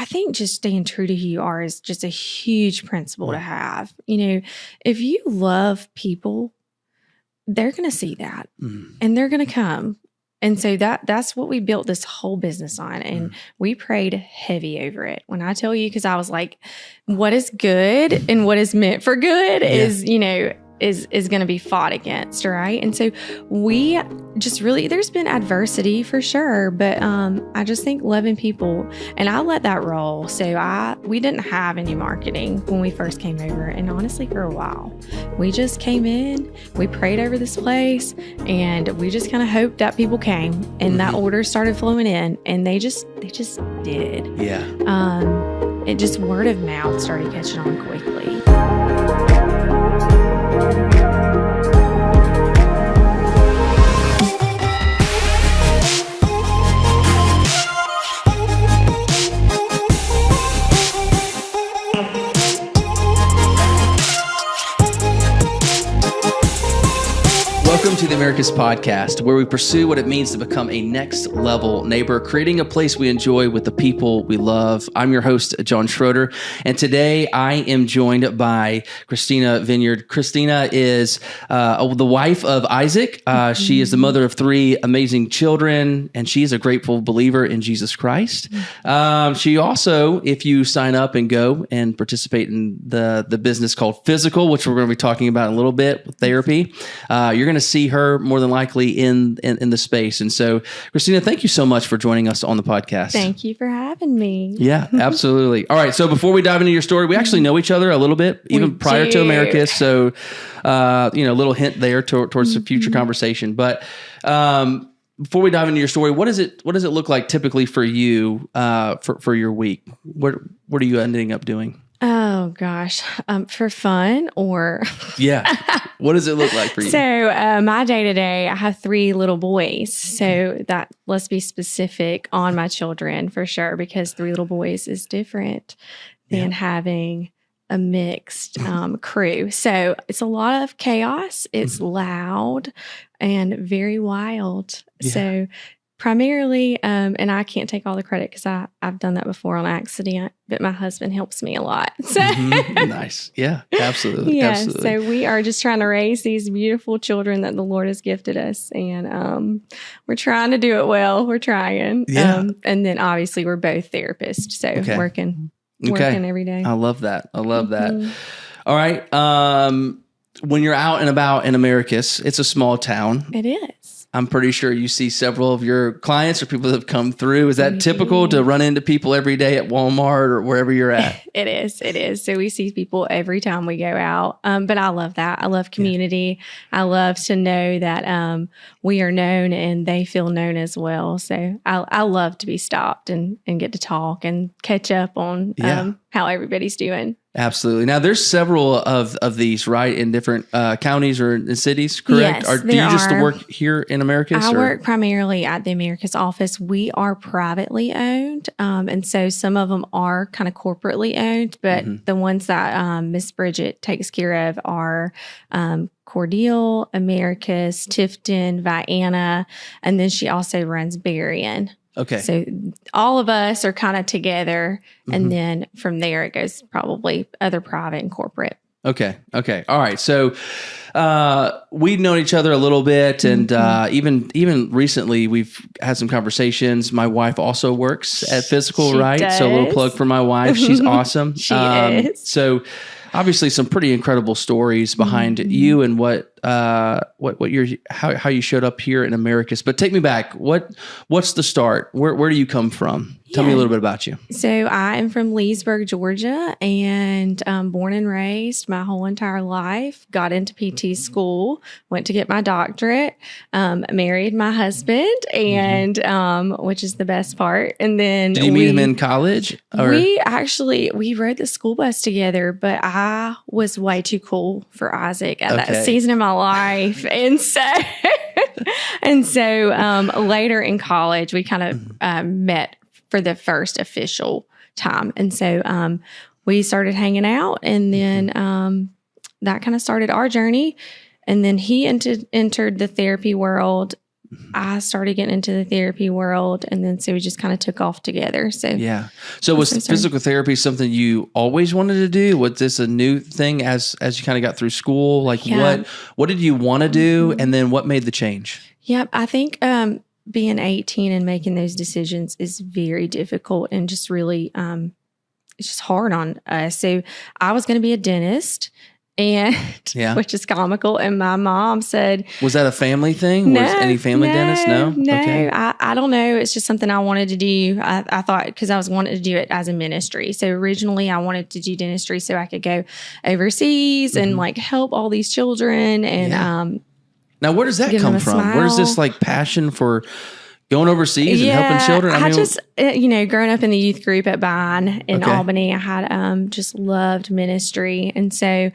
I think just staying true to who you are is just a huge principle to have. If you love people, they're going to see that and they're going to come. And so that's what we built this whole business on. And we prayed heavy over it. When I tell you, because I was like, what is good and what is meant for good is going to be fought against, right? And so we just really, there's been adversity for sure, but I just think loving people, and I let that roll. So we didn't have any marketing when we first came over, and honestly, for a while, we just came in, we prayed over this place, and we just kind of hoped that people came, and that order started flowing in, and they just did. Yeah. It just word of mouth started catching on quickly. Welcome to the Americus podcast, where we pursue what it means to become a next level neighbor, creating a place we enjoy with the people we love. I'm your host, John Schroeder, and today I am joined by Christina Vinyard. Christina is the wife of Isaac. She is the mother of 3 amazing children, and she is a grateful believer in Jesus Christ. She also, if you sign up and go and participate in the business called FYZICAL, which we're going to be talking about in a little bit with therapy, you're going to see her more than likely in the space. And so, Christina, thank you so much for joining us on the podcast. Thank you for having me. Yeah, absolutely. All right. So before we dive into your story, we actually know each other a little bit, even prior to Americus. So, a little hint there towards the future conversation. But before we dive into your story, what does it look like typically for you for your week? What are you ending up doing? Oh gosh, for fun or yeah. What does it look like for you? So my day to day, I have 3 little boys. So that, let's be specific on my children for sure, because 3 little boys is different than having a mixed crew. So it's a lot of chaos. It's loud and very wild. Yeah. So primarily, and I can't take all the credit because I've done that before on accident, but my husband helps me a lot. So nice. Yeah, absolutely. Yeah. Absolutely. So we are just trying to raise these beautiful children that the Lord has gifted us. And we're trying to do it well. We're trying. Yeah. And then obviously we're both therapists. So working every day. I love that. All right. When you're out and about in Americus, it's a small town. It is. I'm pretty sure you see several of your clients or people that have come through. Is that typical to run into people every day at Walmart or wherever you're at? It is. So we see people every time we go out. But I love that. I love community. Yeah. I love to know that we are known and they feel known as well. So I love to be stopped and get to talk and catch up on how everybody's doing. Absolutely. Now, there's several of these, right, in different counties or in cities, correct? Yes, do you just work here in Americus? I work primarily at the Americus office. We are privately owned, and so some of them are kind of corporately owned, but the ones that Miss Bridget takes care of are Cordele, Americus, Tifton, Vienna, and then she also runs Berrien. Okay. So all of us are kind of together, and then from there it goes probably other private and corporate. Okay. All right. So we've known each other a little bit, and even recently we've had some conversations. My wife also works at FYZICAL, she right? does. So a little plug for my wife. She's awesome. She is. So obviously some pretty incredible stories behind you and how you showed up here in Americus. But take me back. What's the start? Where do you come from? Tell me a little bit about you. So I am from Leesburg, Georgia, and born and raised my whole entire life. Got into PT school, went to get my doctorate, married my husband, and which is the best part. And then did you meet him in college? Or? We rode the school bus together, but I was way too cool for Isaac at that season of my life, and so later in college we kind of met for the first official time. And so we started hanging out, and then that kind of started our journey. And then he entered the therapy world I started getting into the therapy world, and then so we just kind of took off together. So yeah. So was physical therapy something you always wanted to do? Was this a new thing as you kind of got through school? Like what did you want to do, and then what made the change? Yep, I think being 18 and making those decisions is very difficult and just really it's just hard on us. So I was going to be a dentist. And which is comical. And my mom said, was that a family thing? No, was any family dentist? No. Okay. I don't know. It's just something I wanted to do. I thought because I was wanting to do it as a ministry. So originally I wanted to do dentistry so I could go overseas and like help all these children. And now where does that come from? Where's this like passion for going overseas and helping children? I just, growing up in the youth group at Vine in Albany, I had just loved ministry. And so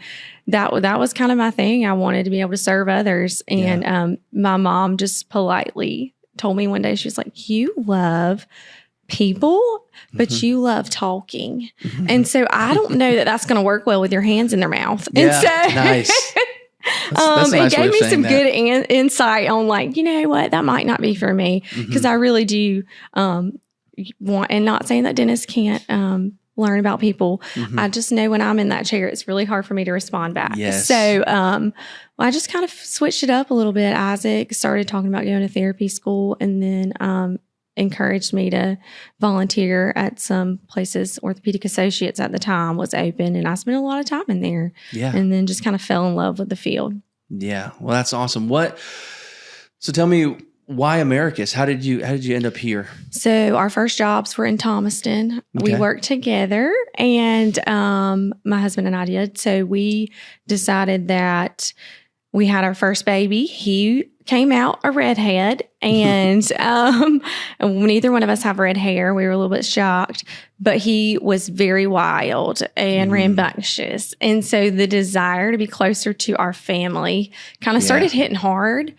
that was kind of my thing. I wanted to be able to serve others. And my mom just politely told me one day, she was like, you love people, but you love talking. And so I don't know that that's going to work well with your hands in their mouth. Yeah, and so nice. That's a nice it gave me some that. good insight on like, you know what, that might not be for me because I really do want, and not saying that dentists can't learn about people. I just know when I'm in that chair, it's really hard for me to respond back. Yes. So I just kind of switched it up a little bit. Isaac started talking about going to therapy school and then encouraged me to volunteer at some places. Orthopedic Associates at the time was open, and I spent a lot of time in there. Yeah. And then just kind of fell in love with the field. Yeah. Well, that's awesome. So tell me, why Americus? How did you end up here? So our first jobs were in Thomaston. We worked together, and my husband and I did. So we decided that we had our first baby. He came out a redhead, and neither one of us have red hair. We were a little bit shocked, but he was very wild and rambunctious. And so the desire to be closer to our family kind of started hitting hard.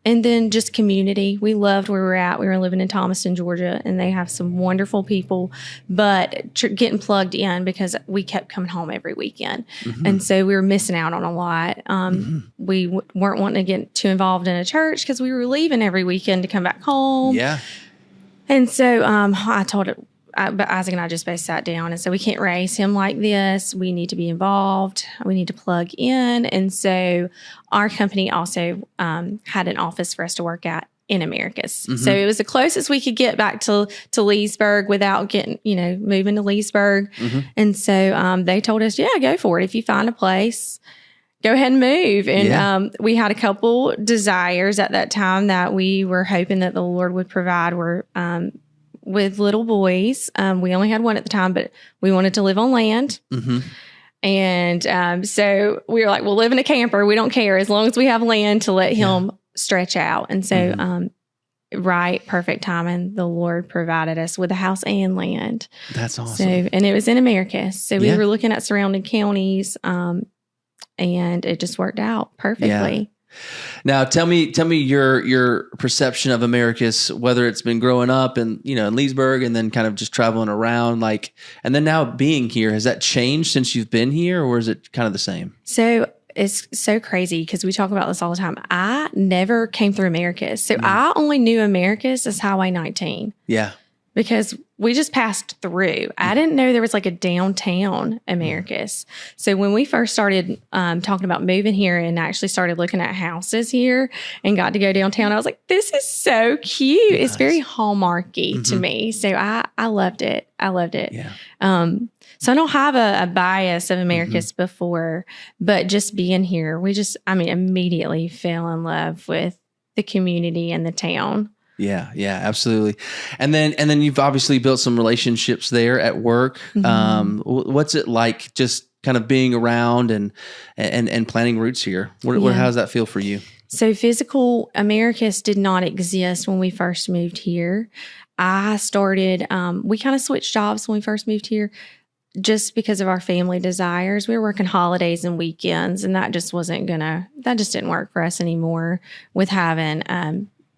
And then just community. We loved where we were at. We were living in Thomaston, Georgia, and they have some wonderful people, but getting plugged in because we kept coming home every weekend. And so we were missing out on a lot. We weren't wanting to get too involved in a church because we were leaving every weekend to come back home. Yeah. And so I told it, but Isaac and I just both sat down and said, we can't raise him like this. We need to be involved. We need to plug in. And so our company also had an office for us to work at in Americus. So it was the closest we could get back to Leesburg without getting, moving to Leesburg. And so they told us, go for it. If you find a place, go ahead and move. And we had a couple desires at that time that we were hoping that the Lord would provide were with little boys. We only had one at the time, but we wanted to live on land. And so we were like, we'll live in a camper. We don't care as long as we have land to let him stretch out. And so perfect timing, the Lord provided us with a house and land. That's awesome. So, and it was in Americus. So we were looking at surrounding counties and it just worked out perfectly. Yeah. Now, tell me your perception of Americus, whether it's been growing up in Leesburg and then kind of just traveling around, and then now being here. Has that changed since you've been here, or is it kind of the same? So it's so crazy because we talk about this all the time. I never came through Americus. So I only knew Americus as Highway 19. Yeah. Because we just passed through. I didn't know there was like a downtown Americus. So when we first started talking about moving here and actually started looking at houses here and got to go downtown, I was like, this is so cute. Nice. It's very Hallmarky to me. So I loved it. I loved it. Yeah. So I don't have a bias of Americus before, but just being here, immediately fell in love with the community and the town. Yeah, absolutely. And then you've obviously built some relationships there at work. What's it like just kind of being around and planting roots here? How does that feel for you? So FYZICAL Americus did not exist when we first moved here. I started, we kind of switched jobs when we first moved here just because of our family desires. We were working holidays and weekends, and that just didn't work for us anymore with having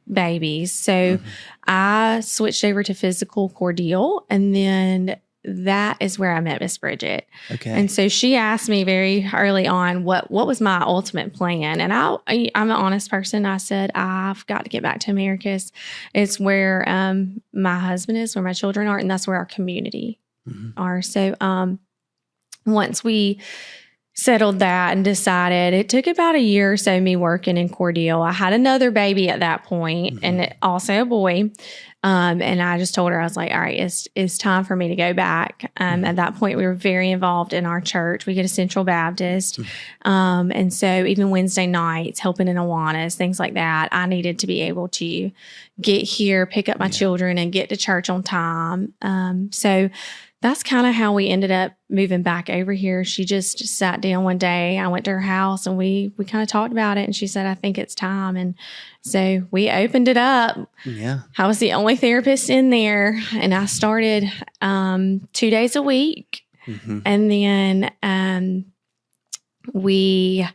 babies. So I switched over to FYZICAL Cordial, and then that is where I met Miss Bridget. Okay. And so she asked me very early on what was my ultimate plan. And I'm an honest person. I said, I've got to get back to Americus. It's where my husband is, where my children are, and that's where our community are. So once we settled that and decided, it took about a year or so me working in Cordele. I had another baby at that point, and also a boy. And I just told her, I was like, all right, it's time for me to go back. At that point, we were very involved in our church. We go to Central Baptist. And so even Wednesday nights, helping in Awanas, things like that, I needed to be able to get here, pick up my children, and get to church on time. So that's kind of how we ended up moving back over here. She just sat down one day. I went to her house and we kind of talked about it. And she said, I think it's time. And so we opened it up. Yeah. I was the only therapist in there. And I started 2 days a week. And then we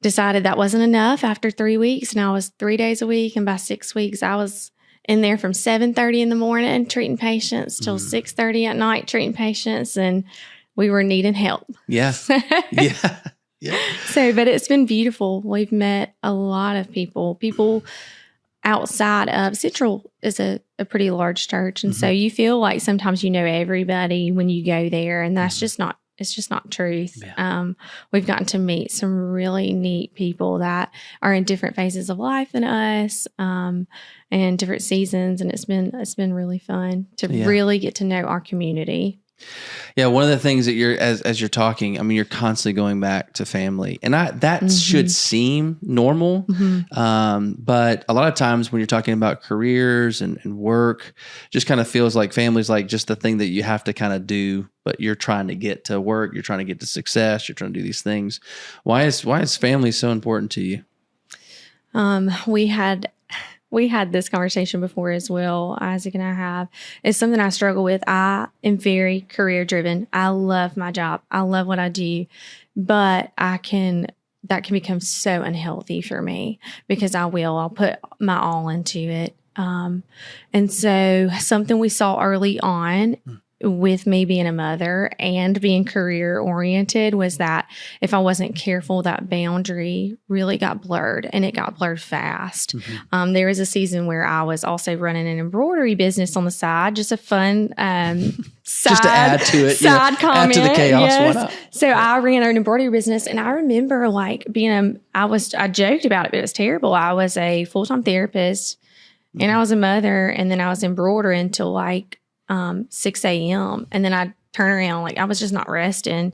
decided that wasn't enough after 3 weeks. And I was 3 days a week. And by 6 weeks, I was in there from 7:30 in the morning treating patients till 6:30 at night treating patients, and we were needing help. Yeah. Yeah. So, but it's been beautiful. We've met a lot of people outside of Central is a pretty large church. And so you feel like sometimes you know everybody when you go there, and that's just not, it's just not truth. Yeah. We've gotten to meet some really neat people that are in different phases of life than us, and different seasons. And it's been really fun to really get to know our community. Yeah, one of the things that you're as you're talking, I mean, you're constantly going back to family, and that should seem normal, but a lot of times when you're talking about careers and work, just kind of feels like family's like just the thing that you have to kind of do. But you're trying to get to work, you're trying to get to success, you're trying to do these things. Why is family so important to you? We had this conversation before as well, Isaac and I have. It's something I struggle with. I am very career driven. I love my job. I love what I do, but that can become so unhealthy for me because I'll put my all into it. And so something we saw early on with me being a mother and being career oriented was that if I wasn't careful, that boundary really got blurred, and it got blurred fast. There was a season where I was also running an embroidery business on the side, just a fun just to add to it, side comment. Add to the chaos. Yes. Why not? So I ran an embroidery business, and I remember like I joked about it, but it was terrible. I was a full-time therapist, and I was a mother, and then I was embroidering until like 6 a.m. And then I'd turn around, like I was just not resting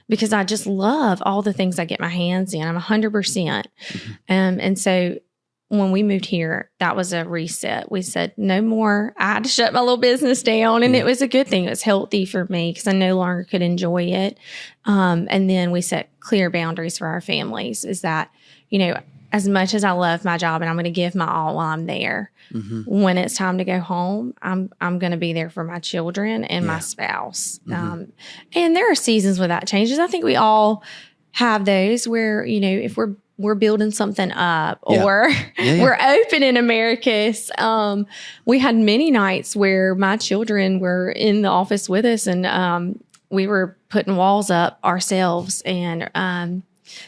because I just love all the things I get my hands in. I'm 100%. And so when we moved here, that was a reset. We said, no more. I had to shut my little business down, and it was a good thing. It was healthy for me because I no longer could enjoy it. And then we set clear boundaries for our families, is that, as much as I love my job and I'm going to give my all while I'm there, when it's time to go home, I'm going to be there for my children and my spouse. And there are seasons where that changes. I think we all have those where, if we're building something up or we're open in Americus. We had many nights where my children were in the office with us, and we were putting walls up ourselves, and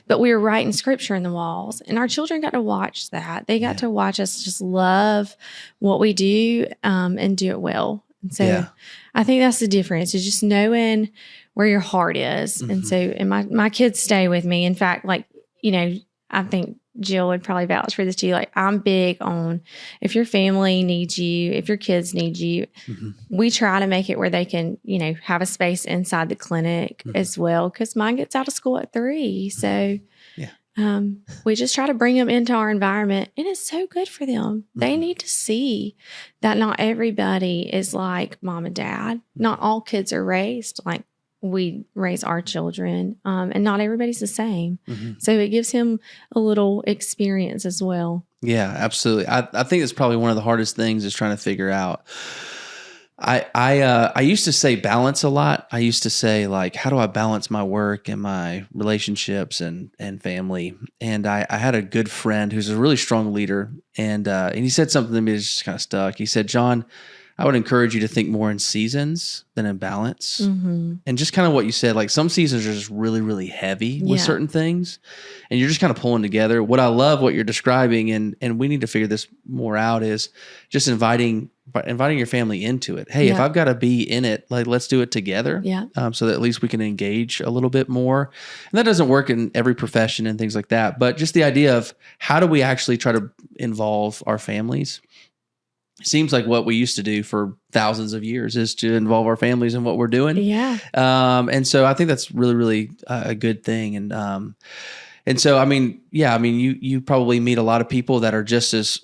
but we were writing scripture in the walls, and our children got to watch that. They got to watch us just love what we do and do it well. And so I think that's the difference, is just knowing where your heart is. And so, and my kids stay with me. In fact, I think Jill would probably vouch for this too. Like, I'm big on, if your family needs you, if your kids need you, we try to make it where they can, have a space inside the clinic as well. Cause mine gets out of school at 3. So, we just try to bring them into our environment, and it's so good for them. They need to see that not everybody is like mom and dad. Not all kids are raised like we raise our children, and not everybody's the same. So it gives him a little experience as well. Yeah, absolutely. I think it's probably one of the hardest things is trying to figure out. I used to say balance a lot. I used to say, like, how do I balance my work and my relationships and family? And I had a good friend who's a really strong leader, and he said something to me that just kind of stuck. He said, John, I would encourage you to think more in seasons than in balance. And just kind of what you said, like some seasons are just really, really heavy with certain things, and you're just kind of pulling together. What I love what you're describing, and we need to figure this more out, is just inviting your family into it. Hey, if I've got to be in it, like let's do it together. So that at least we can engage a little bit more. And that doesn't work in every profession and things like that. But just the idea of how do we actually try to involve our families? Seems like what we used to do for thousands of years is to involve our families in what we're doing. And so I think that's really, really a good thing. And so, I mean, you probably meet a lot of people that are just as,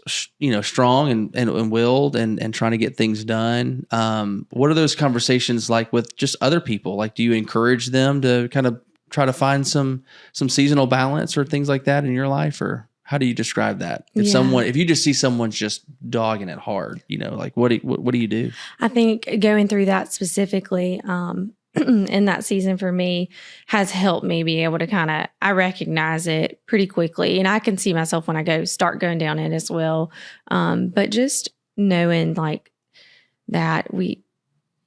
strong and willed and trying to get things done. What are those conversations like with just other people? Like, do you encourage them to kind of try to find some seasonal balance or things like that in your life, or how do you describe that? If you just see someone's just dogging it hard, like what do you do? I think going through that specifically, in that season for me has helped me be able to I recognize it pretty quickly, and I can see myself when I start going down it as well. But just knowing like that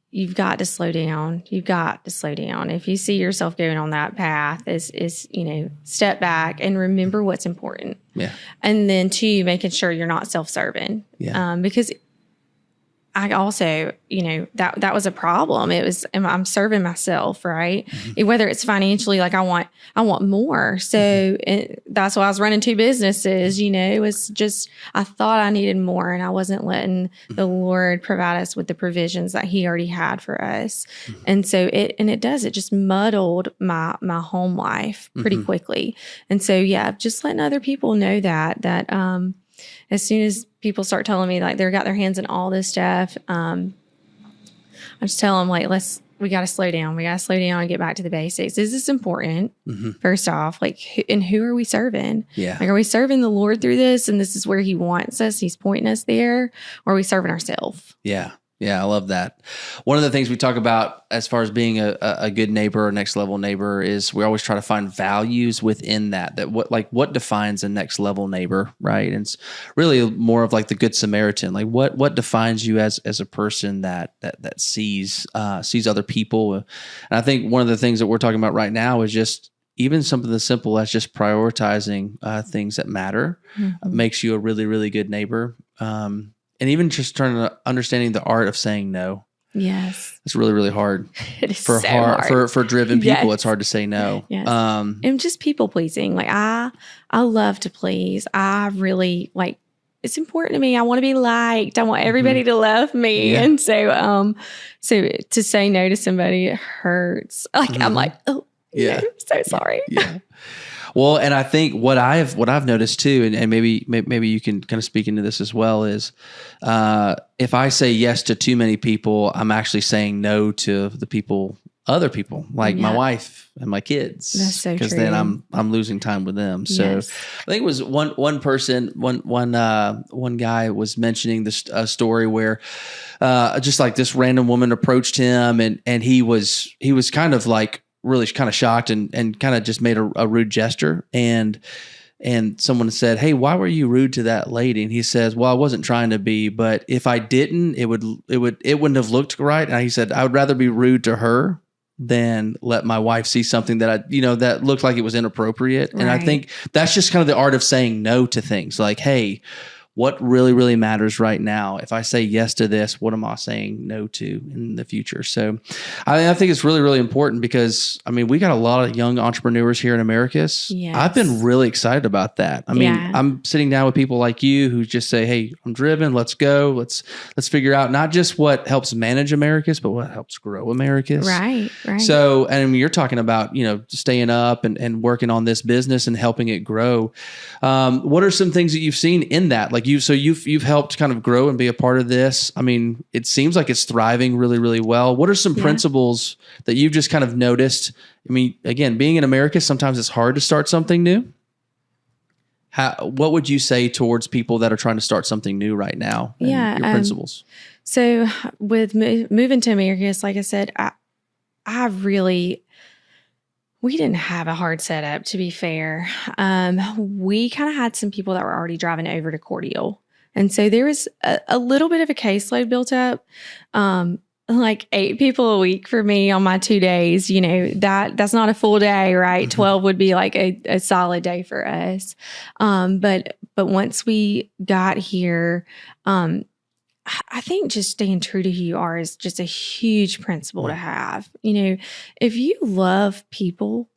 you've got to slow down. You've got to slow down. If you see yourself going on that path, is step back and remember what's important. And then 2, making sure you're not self-serving. Because I also, that was a problem. I'm serving myself, right? Whether it's financially, like I want more. So that's why I was running 2 businesses, it was just, I thought I needed more, and I wasn't letting the Lord provide us with the provisions that he already had for us. And so it just muddled my home life pretty quickly. And so, just letting other people know that as soon as people start telling me like they've got their hands in all this stuff, I just tell them like, we got to slow down. We got to slow down and get back to the basics. Is this important? First off, like, who are we serving? Like, are we serving the Lord through this? And this is where he wants us. He's pointing us there. Or are we serving ourselves? Yeah, I love that. One of the things we talk about as far as being a good neighbor or next level neighbor is we always try to find values within that what defines a next level neighbor, right? And it's really more of like the Good Samaritan. Like what defines you as a person that sees other people. And I think one of the things that we're talking about right now is just even something as simple as just prioritizing things that matter makes you a really, really good neighbor. And even just understanding the art of saying no. Yes. It's really, really hard. It is hard. For driven people, it's hard to say no. Yes. And just people pleasing. Like I love to please. I really it's important to me. I want to be liked. I want everybody to love me. And so to say no to somebody, it hurts. Like I'm like, oh, I'm so sorry. Well, and I think what I've noticed too, and maybe you can kind of speak into this as well, is if I say yes to too many people, I'm actually saying no to other people, like my wife and my kids. That's so true. Because then I'm losing time with them. So I think it was one person, one guy was mentioning this story where just like this random woman approached him, and he was kind of like really kind of shocked and kind of just made a rude gesture. And someone said, "Hey, why were you rude to that lady?" And he says, "Well, I wasn't trying to be, but if I didn't, it wouldn't have looked right." And he said, "I would rather be rude to her than let my wife see something that that looked like it was inappropriate." Right. And I think that's just kind of the art of saying no to things. Like, hey, what really, really matters right now? If I say yes to this, what am I saying no to in the future? So I think it's really, really important because, we got a lot of young entrepreneurs here in Americus. Yes. I've been really excited about that. I'm sitting down with people like you who just say, "Hey, I'm driven. Let's go. Let's figure out not just what helps manage Americus, but what helps grow Americus." Right. So, and you're talking about, staying up and working on this business and helping it grow. What are some things that you've seen in that? Like you've helped kind of grow and be a part of this. It seems like it's thriving really, really well. What are some principles that you've just kind of noticed? Again, being in America, sometimes it's hard to start something new. What would you say towards people that are trying to start something new right now? Your principles. So with moving to Americus, like I said, we didn't have a hard setup, to be fair. We kind of had some people that were already driving over to Cordial. And so there was a little bit of a caseload built up. Like 8 people a week for me on my 2 days, that's not a full day, right? 12 would be like a solid day for us. But once we got here, I think just staying true to who you are is just a huge principle to have. If you love people,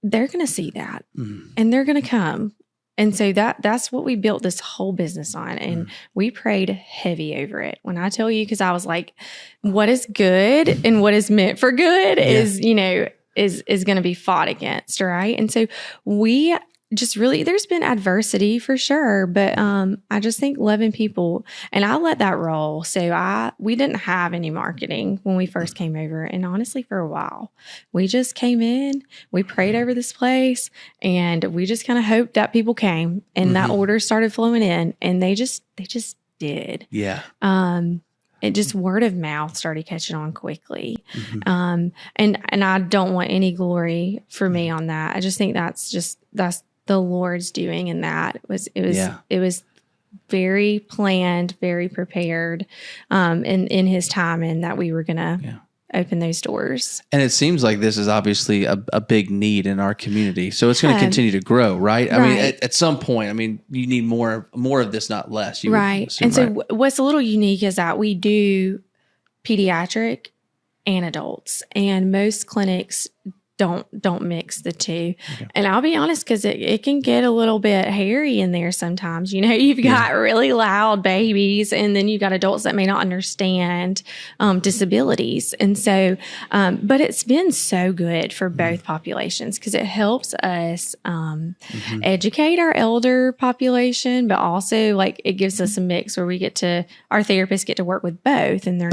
they're going to see that and they're going to come. And so that's what we built this whole business on. And we prayed heavy over it. When I tell you, because I was like, what is good and what is meant for good is going to be fought against. Right. And so we just really, there's been adversity for sure, but I just think loving people, and I let that roll. So we didn't have any marketing when we first came over, and honestly, for a while, we just came in, we prayed over this place, and we just kind of hoped that people came, and that orders started flowing in, and they just did. Yeah. It just word of mouth started catching on quickly. And I don't want any glory for me on that. I just think that's the Lord's doing in that. It was very planned, very prepared, in his time, and that we were going to open those doors. And it seems like this is obviously a big need in our community. So it's going to continue to grow, right? I mean, at some point, you need more of this, not less. Right. And so what's a little unique is that we do pediatric and adults, and most clinics don't mix the two. Okay. And I'll be honest, because it can get a little bit hairy in there sometimes. You've got really loud babies, and then you've got adults that may not understand disabilities. And so, but it's been so good for both populations, because it helps us educate our elder population, but also like it gives us a mix where our therapists get to work with both, and they're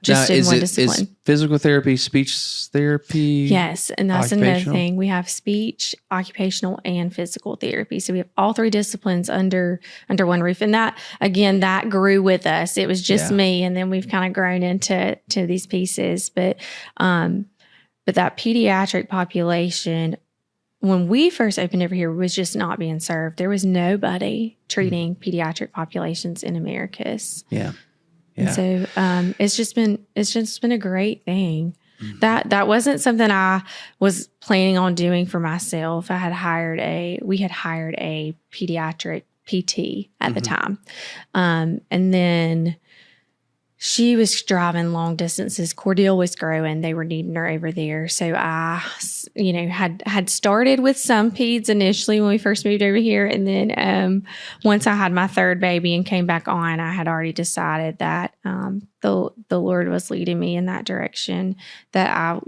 just in one discipline. Is physical therapy, speech therapy? Yes, and that's another thing. We have speech, occupational, and physical therapy. So we have all 3 disciplines under one roof. And that, again, that grew with us. It was just me, and then we've kind of grown into these pieces. But that pediatric population, when we first opened over here, was just not being served. There was nobody treating pediatric populations in Americus. Yeah. And so it's just been a great thing. That wasn't something I was planning on doing for myself. We had hired a pediatric PT at the time. And then she was driving long distances. Cordell was growing. They were needing her over there. So I, had started with some peds initially when we first moved over here. And then once I had my 3rd baby and came back on, I had already decided that the Lord was leading me in that direction, that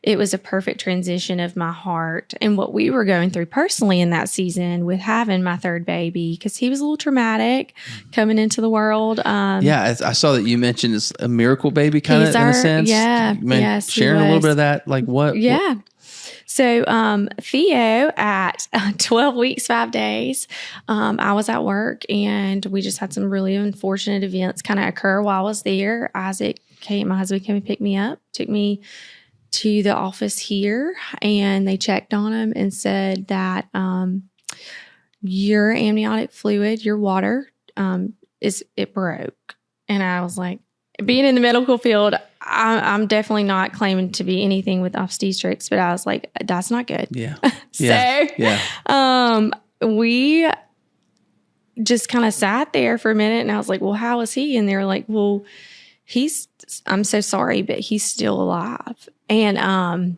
it was a perfect transition of my heart and what we were going through personally in that season with having my 3rd baby, because he was a little traumatic coming into the world. I saw that you mentioned it's a miracle baby kind of in a sense. Yeah. Yes, sharing a little bit of that, like what? Yeah. So Theo at 12 weeks, 5 days, I was at work, and we just had some really unfortunate events kind of occur while I was there. My husband came and picked me up, took me to the office here, and they checked on him and said that your amniotic fluid, your water, it broke. And I was like, being in the medical field, I'm definitely not claiming to be anything with obstetrics, but I was like, that's not good. Yeah. We just kind of sat there for a minute, and I was like, well, how is he? And they were like, well, I'm so sorry, but he's still alive. And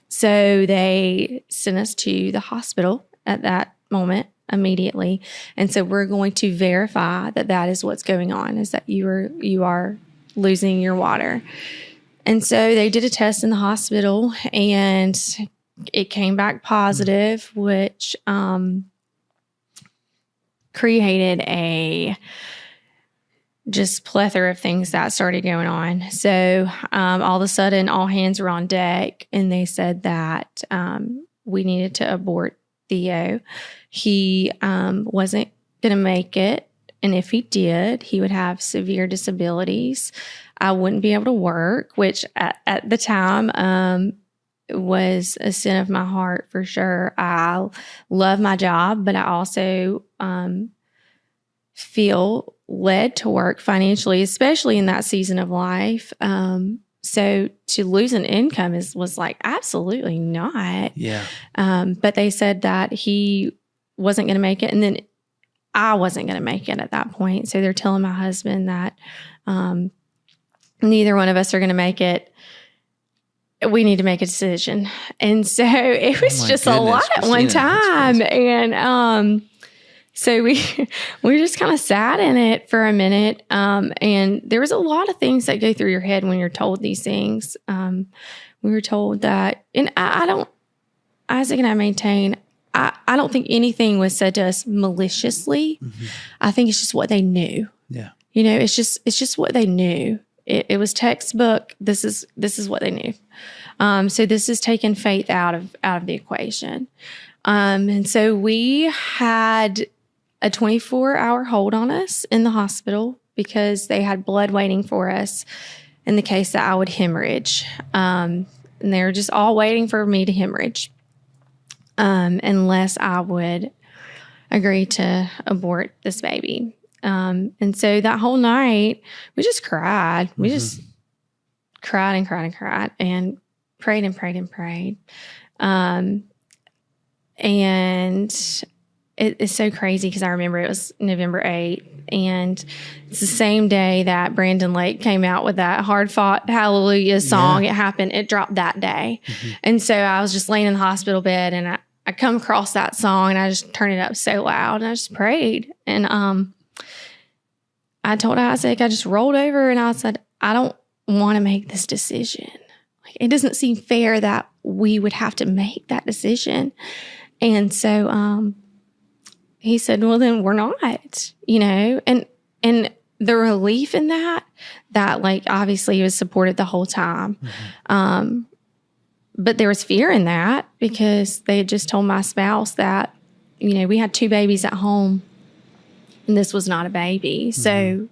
so they sent us to the hospital at that moment immediately. And so we're going to verify that is what's going on, is that you are losing your water. And so they did a test in the hospital, and it came back positive, which created a just plethora of things that started going on. So all of a sudden, all hands were on deck, and they said that we needed to abort Theo. He wasn't going to make it. And if he did, he would have severe disabilities. I wouldn't be able to work, which at the time was a sin of my heart for sure. I love my job, but I also feel led to work financially, especially in that season of life. So to lose an income was like, absolutely not. Yeah. But they said that he wasn't going to make it. And then I wasn't going to make it at that point. So they're telling my husband that neither one of us are going to make it. We need to make a decision. And so it was just a lot at one time. And so we just kind of sat in it for a minute. And there was a lot of things that go through your head when you're told these things. We were told that, and Isaac and I maintain, I don't think anything was said to us maliciously. Mm-hmm. I think it's just what they knew. Yeah. It's just what they knew. It was textbook. This is what they knew. So this is taking faith out of the equation. And so we had a 24-hour hold on us in the hospital because they had blood waiting for us in the case that I would hemorrhage. And they were just all waiting for me to hemorrhage. Unless I would agree to abort this baby. And so that whole night, we just cried. We just cried and cried and cried and prayed and prayed and prayed. And it's so crazy because I remember it was November 8th, and it's the same day that Brandon Lake came out with that hard-fought Hallelujah song. Yeah. It dropped that day. Mm-hmm. And so I was just laying in the hospital bed, and I come across that song, and I just turned it up so loud, and I just prayed. And I told Isaac, I just rolled over, and I said, I don't want to make this decision. Like, it doesn't seem fair that we would have to make that decision. And so he said, well, then we're not, and the relief in that like, obviously he was supported the whole time. Mm-hmm. But there was fear in that because they had just told my spouse that, we had 2 babies at home and this was not a baby. Mm-hmm. So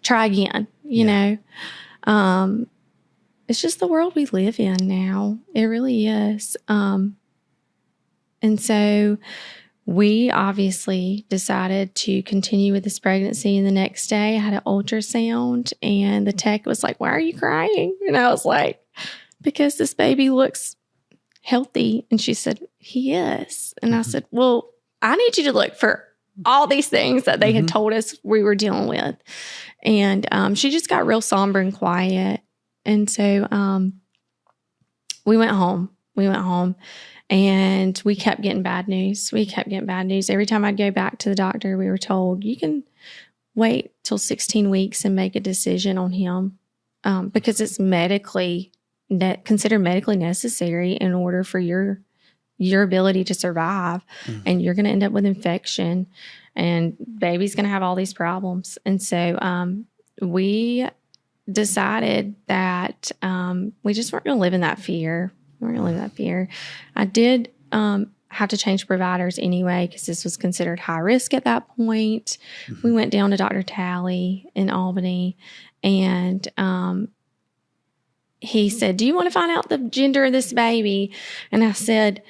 try again, you know. It's just the world we live in now. It really is. And so we obviously decided to continue with this pregnancy. And the next day I had an ultrasound, and the tech was like, why are you crying? And I was like, because this baby looks healthy. And she said, he is. And I said, well, I need you to look for all these things that they had told us we were dealing with. And she just got real somber and quiet. And so we went home. And we kept getting bad news. Every time I'd go back to the doctor, we were told, you can wait till 16 weeks and make a decision on him because it's considered medically necessary in order for your ability to survive. Mm-hmm. And you're going to end up with infection, and baby's going to have all these problems. And so we decided that we just weren't going to live in that fear. I did have to change providers anyway because this was considered high risk at that point. Mm-hmm. We went down to Dr. Talley in Albany, and he said, do you want to find out the gender of this baby? And I said,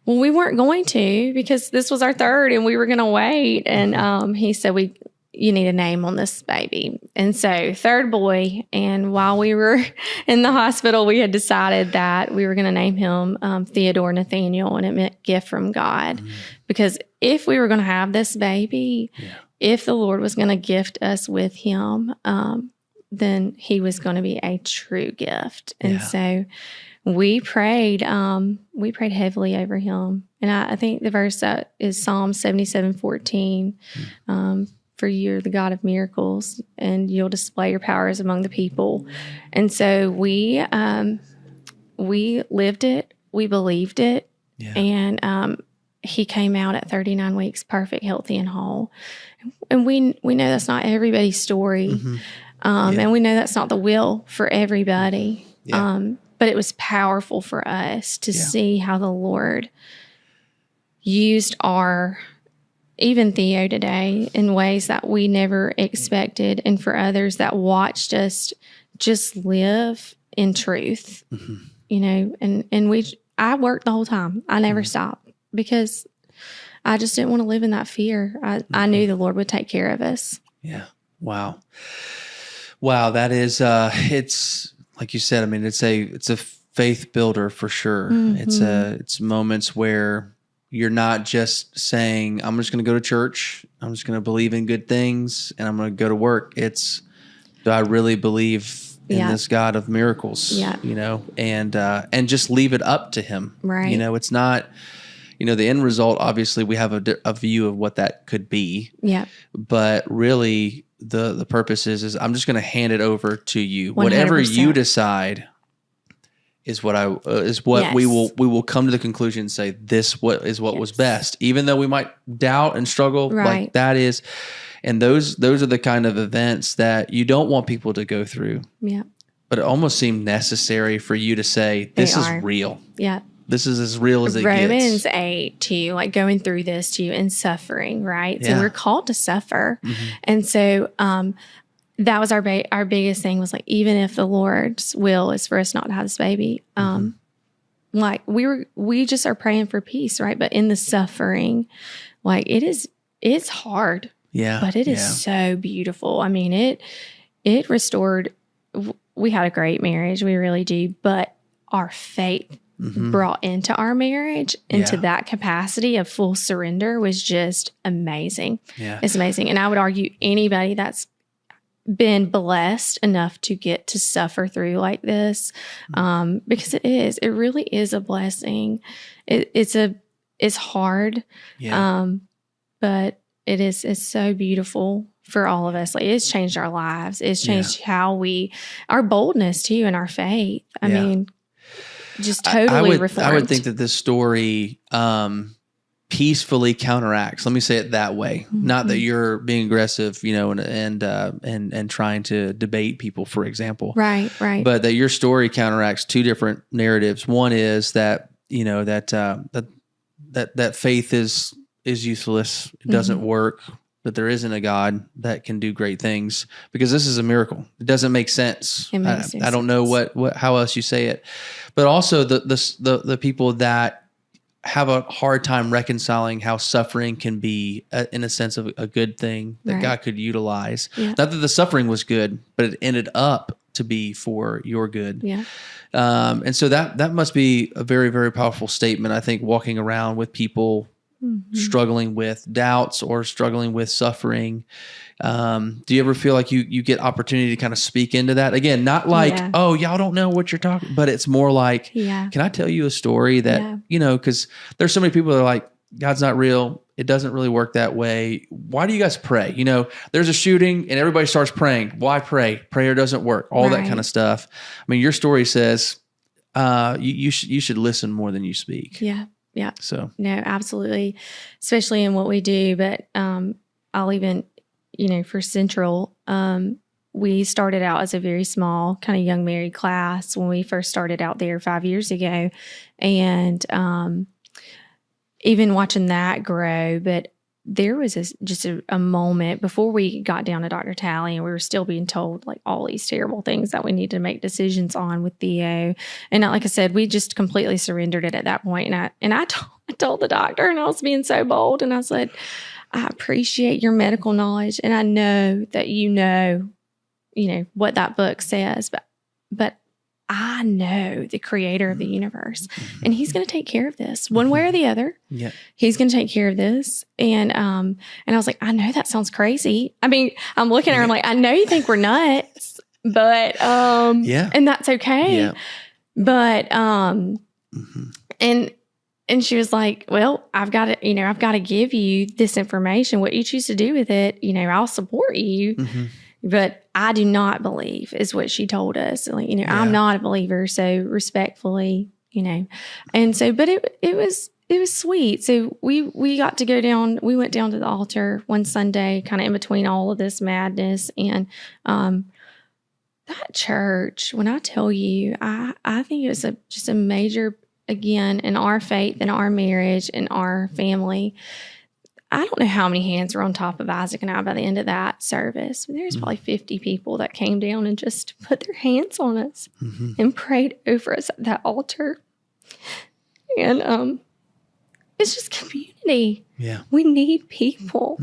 well, we weren't going to because this was our third and we were going to wait. And he said, you need a name on this baby. And so third boy. And while we were in the hospital, we had decided that we were going to name him Theodore Nathaniel, and it meant gift from God. Mm-hmm. Because if we were going to have this baby, if the Lord was going to gift us with him, then he was going to be a true gift. And so we prayed heavily over him. And I think the verse is Psalm 77:14. For you are the God of miracles, and you'll display your powers among the people. And so we lived it, we believed it, and he came out at 39 weeks, perfect, healthy, and whole. And we know that's not everybody's story, and we know that's not the will for everybody. But it was powerful for us to see how the Lord used even Theo today in ways that we never expected, and for others that watched us just live in truth, and I worked the whole time. I never stopped because I just didn't want to live in that fear. I knew the Lord would take care of us. Yeah. Wow. That is, it's like you said, I mean, it's a faith builder for sure. It's moments where you're not just saying, I'm just going to go to church. I'm just going to believe in good things and I'm going to go to work. It's, do I really believe in this God of miracles, and just leave it up to him. Right. It's not, the end result, obviously we have a view of what that could be. Yeah. But really the purpose is I'm just going to hand it over to you. 100%. Whatever you decide is what we will come to the conclusion and say, this what was best, even though we might doubt and struggle. Right. Like that is, and those are the kind of events that you don't want people to go through. Yeah. But it almost seemed necessary for you to say, this is real. Yeah. This is as real as it gets. Romans 8 too, like going through this too and suffering, right? Yeah. So we're called to suffer. And so that was our biggest thing was like, even if the Lord's will is for us not to have this baby, like we just are praying for peace, right? But in the suffering, like it's hard. Yeah. But it is so beautiful. I mean, it restored, we had a great marriage. We really do. But our faith brought into our marriage, into that capacity of full surrender was just amazing. Yeah. It's amazing. And I would argue anybody that's been blessed enough to get to suffer through like this, because it really is a blessing. It's hard. Yeah. But it's so beautiful for all of us. Like it's changed our lives. It's changed how our boldness too and our faith. I mean, just totally reformed. I would think that this story peacefully counteracts. Let me say it that way. Not that you're being aggressive, and trying to debate people, for example. Right. But that your story counteracts two different narratives. One is that that faith is useless. It doesn't work. That there isn't a God that can do great things, because this is a miracle. It doesn't make sense. I don't know how else you say it, but also the people that have a hard time reconciling how suffering can be in a sense of a good thing that God could utilize. Yeah. Not that the suffering was good, but it ended up to be for your good. Yeah. And so that must be a very, very powerful statement. I think walking around with people struggling with doubts or struggling with suffering. Do you ever feel like you get opportunity to kind of speak into that? Again, not like, oh, y'all don't know what you're talking, but it's more like, can I tell you a story that, because there's so many people that are like, God's not real. It doesn't really work that way. Why do you guys pray? There's a shooting and everybody starts praying. Why pray? Prayer doesn't work. All that kind of stuff. I mean, your story says you should listen more than you speak. Yeah. Yeah. So no, absolutely. Especially in what we do. But I'll even, for Central, we started out as a very small kind of young married class when we first started out there 5 years ago. And even watching that grow, but there was just a moment before we got down to Dr. Talley, and we were still being told like all these terrible things that we need to make decisions on with Theo. And like I said, we just completely surrendered it at that point. And I told the doctor, and I was being so bold, and I said, I appreciate your medical knowledge, and I know that you know what that book says, but I know the creator of the universe, and he's going to take care of this one way or the other. Yeah. He's going to take care of this. And I was like, I know that sounds crazy. I mean, I'm looking at her, I'm like, I know you think we're nuts, but, and that's okay. Yeah. But, and she was like, well, I've got to give you this information. What you choose to do with it, I'll support you. But I do not believe is what she told us. Like, I'm not a believer. So respectfully, and so, but it was sweet. So we got to go down, we went down to the altar one Sunday, kind of in between all of this madness. And, that church, when I tell you, I think it was just a major, again, in our faith, in our marriage, in our family. I don't know how many hands were on top of Isaac and I by the end of that service. There's probably 50 people that came down and just put their hands on us and prayed over us at that altar. And it's just community. Yeah. We need people.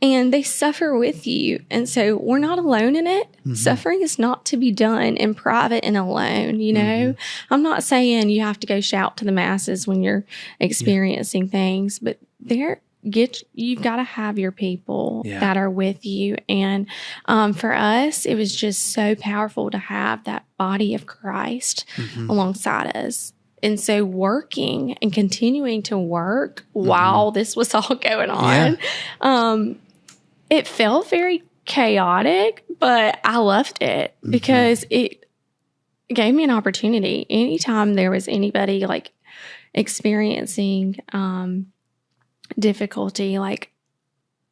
And they suffer with you. And so we're not alone in it. Suffering is not to be done in private and alone, you know. I'm not saying you have to go shout to the masses when you're experiencing things, but you've got to have your people that are with you. And for us, it was just so powerful to have that body of Christ alongside us. And so working and continuing to work while this was all going on, it felt very chaotic, but I loved it because it gave me an opportunity. Anytime there was anybody like experiencing difficulty, like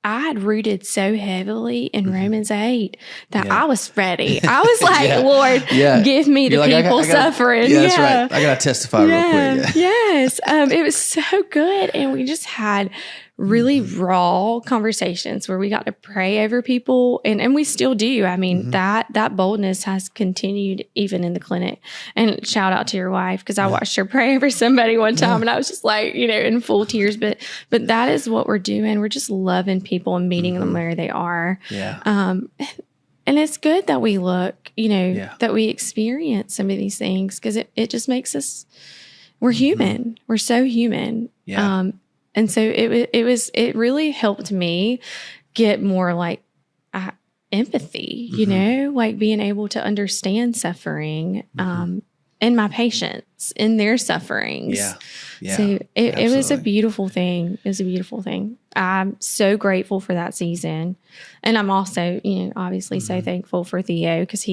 I had rooted so heavily in Romans 8 that I was ready. I was like, Lord, give me the people suffering. Yeah, that's right. I got to testify real quick. Yes. It was so good. And we just had really raw conversations where we got to pray over people. And we still do. I mean, that boldness has continued even in the clinic. And shout out to your wife, because I watched her pray over somebody one time and I was just like, you know, in full tears. But that is what we're doing. We're just loving people and meeting them where they are. Yeah. And it's good that we look, you know, that we experience some of these things, because it just makes us, we're human. We're so human. Yeah. And so it really helped me get more like empathy, you know, like being able to understand suffering, and my patients in their sufferings. Yeah. Yeah. So it was a beautiful thing. It was a beautiful thing. I'm so grateful for that season. And I'm also, you know, obviously so thankful for Theo, because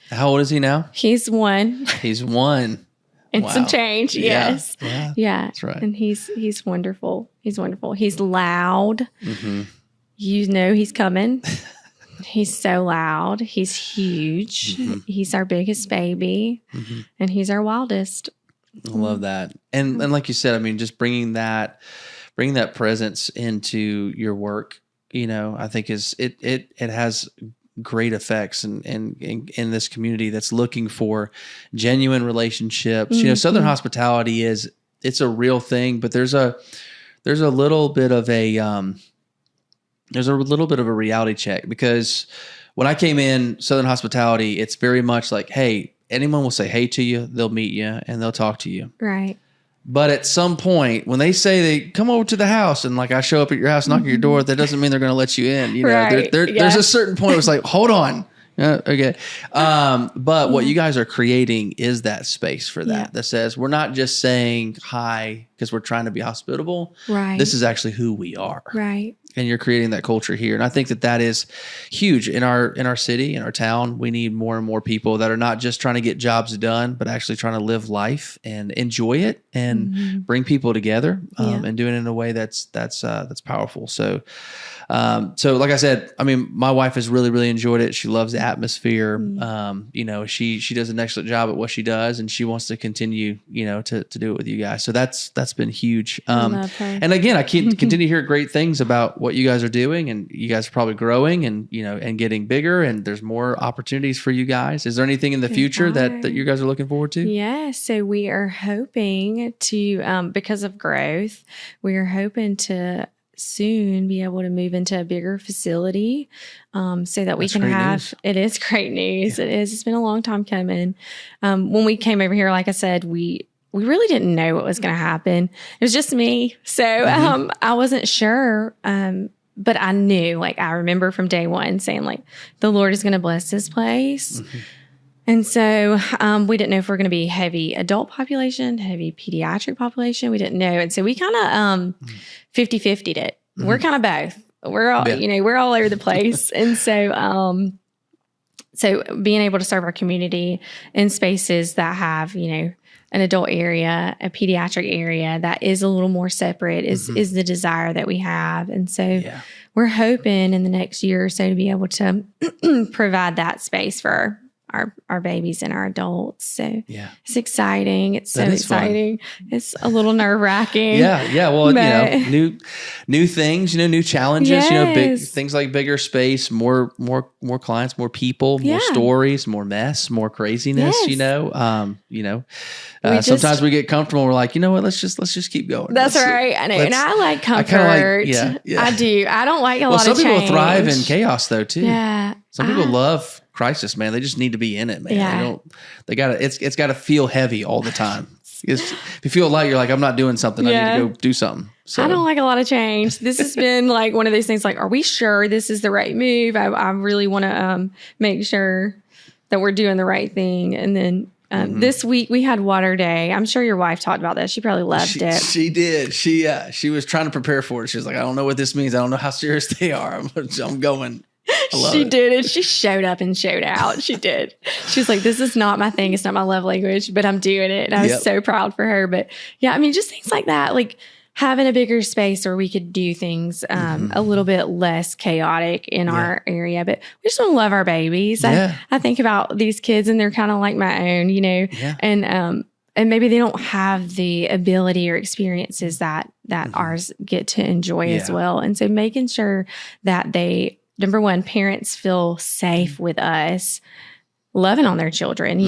how old is he now? He's 1. He's 1. And some change, yes. Yeah. That's right. And he's wonderful. He's wonderful. He's loud. You know he's coming. He's so loud. He's huge. He's our biggest baby. And he's our wildest. I love that. And like you said, I mean, just bringing that presence into your work, you know, I think it has great effects in this community that's looking for genuine relationships. You know, Southern hospitality it's a real thing, but there's a little bit of a reality check, because when I came in Southern hospitality, it's very much like, hey, anyone will say hey to you, they'll meet you, and they'll talk to you. Right. But at some point, when they say they come over to the house and like I show up at your house, knock at your door, that doesn't mean they're going to let you in. You know, there's a certain point where it's like, hold on. Okay. But what you guys are creating is that space for that says, we're not just saying hi because we're trying to be hospitable. Right. This is actually who we are. Right. And you're creating that culture here. And I think that is huge in our city, in our town. We need more and more people that are not just trying to get jobs done, but actually trying to live life and enjoy it and bring people together, and doing it in a way that's powerful. So like I said, I mean, my wife has really, really enjoyed it. She loves the atmosphere. You know, she does an excellent job at what she does, and she wants to continue, you know, to do it with you guys. So that's been huge. And again, I continue to hear great things about what you guys are doing, and you guys are probably growing and, you know, and getting bigger, and there's more opportunities for you guys. Is there anything in the future that you guys are looking forward to? Yeah. So we are hoping to, because of growth, we are hoping to soon be able to move into a bigger facility, so that we can have, it is great news. It is. It's been a long time coming. When we came over here, like I said, we really didn't know what was going to happen. It was just me. So, I wasn't sure. But I knew, like, I remember from day one saying, like, the Lord is going to bless this place. And so, we didn't know if we're going to be heavy adult population, heavy pediatric population. We didn't know. And so we kind of, 50-50'd it. We're kind of both. We're all, you know, we're all over the place. And so, so being able to serve our community in spaces that have, you know, an adult area, a pediatric area that is a little more separate is the desire that we have. And so we're hoping in the next year or so to be able to provide that space for our babies and our adults. So yeah, it's exciting. It's so that is exciting. Fun. It's a little nerve wracking. Yeah. Well, new things, new challenges, yes. Big things like bigger space, more clients, more people, more stories, more mess, more craziness, sometimes we get comfortable. We're like, you know what, let's just keep going. That's right. I know. And I like comfort. I do. I don't like a lot of change. Some people thrive in chaos though too. Yeah. Some people love crisis, man. They just need to be in it, man. Yeah. It's got to feel heavy all the time. If you feel light, you're like, I'm not doing something. I need to go do something. So I don't like a lot of change. This has been like one of those things like, are we sure this is the right move? I really want to make sure that we're doing the right thing. And then this week we had water day. I'm sure your wife talked about that. She probably loved it. She did. She was trying to prepare for it. She was like, I don't know what this means. I don't know how serious they are. I'm going. She did it. She showed up and showed out. She did. She was like, this is not my thing. It's not my love language, but I'm doing it. And I was so proud for her. But yeah, I mean, just things like that, like having a bigger space where we could do things a little bit less chaotic in our area. But we just want to love our babies. I think about these kids and they're kind of like my own, and maybe they don't have the ability or experiences that ours get to enjoy as well. And so making sure that number one, parents feel safe with us loving on their children,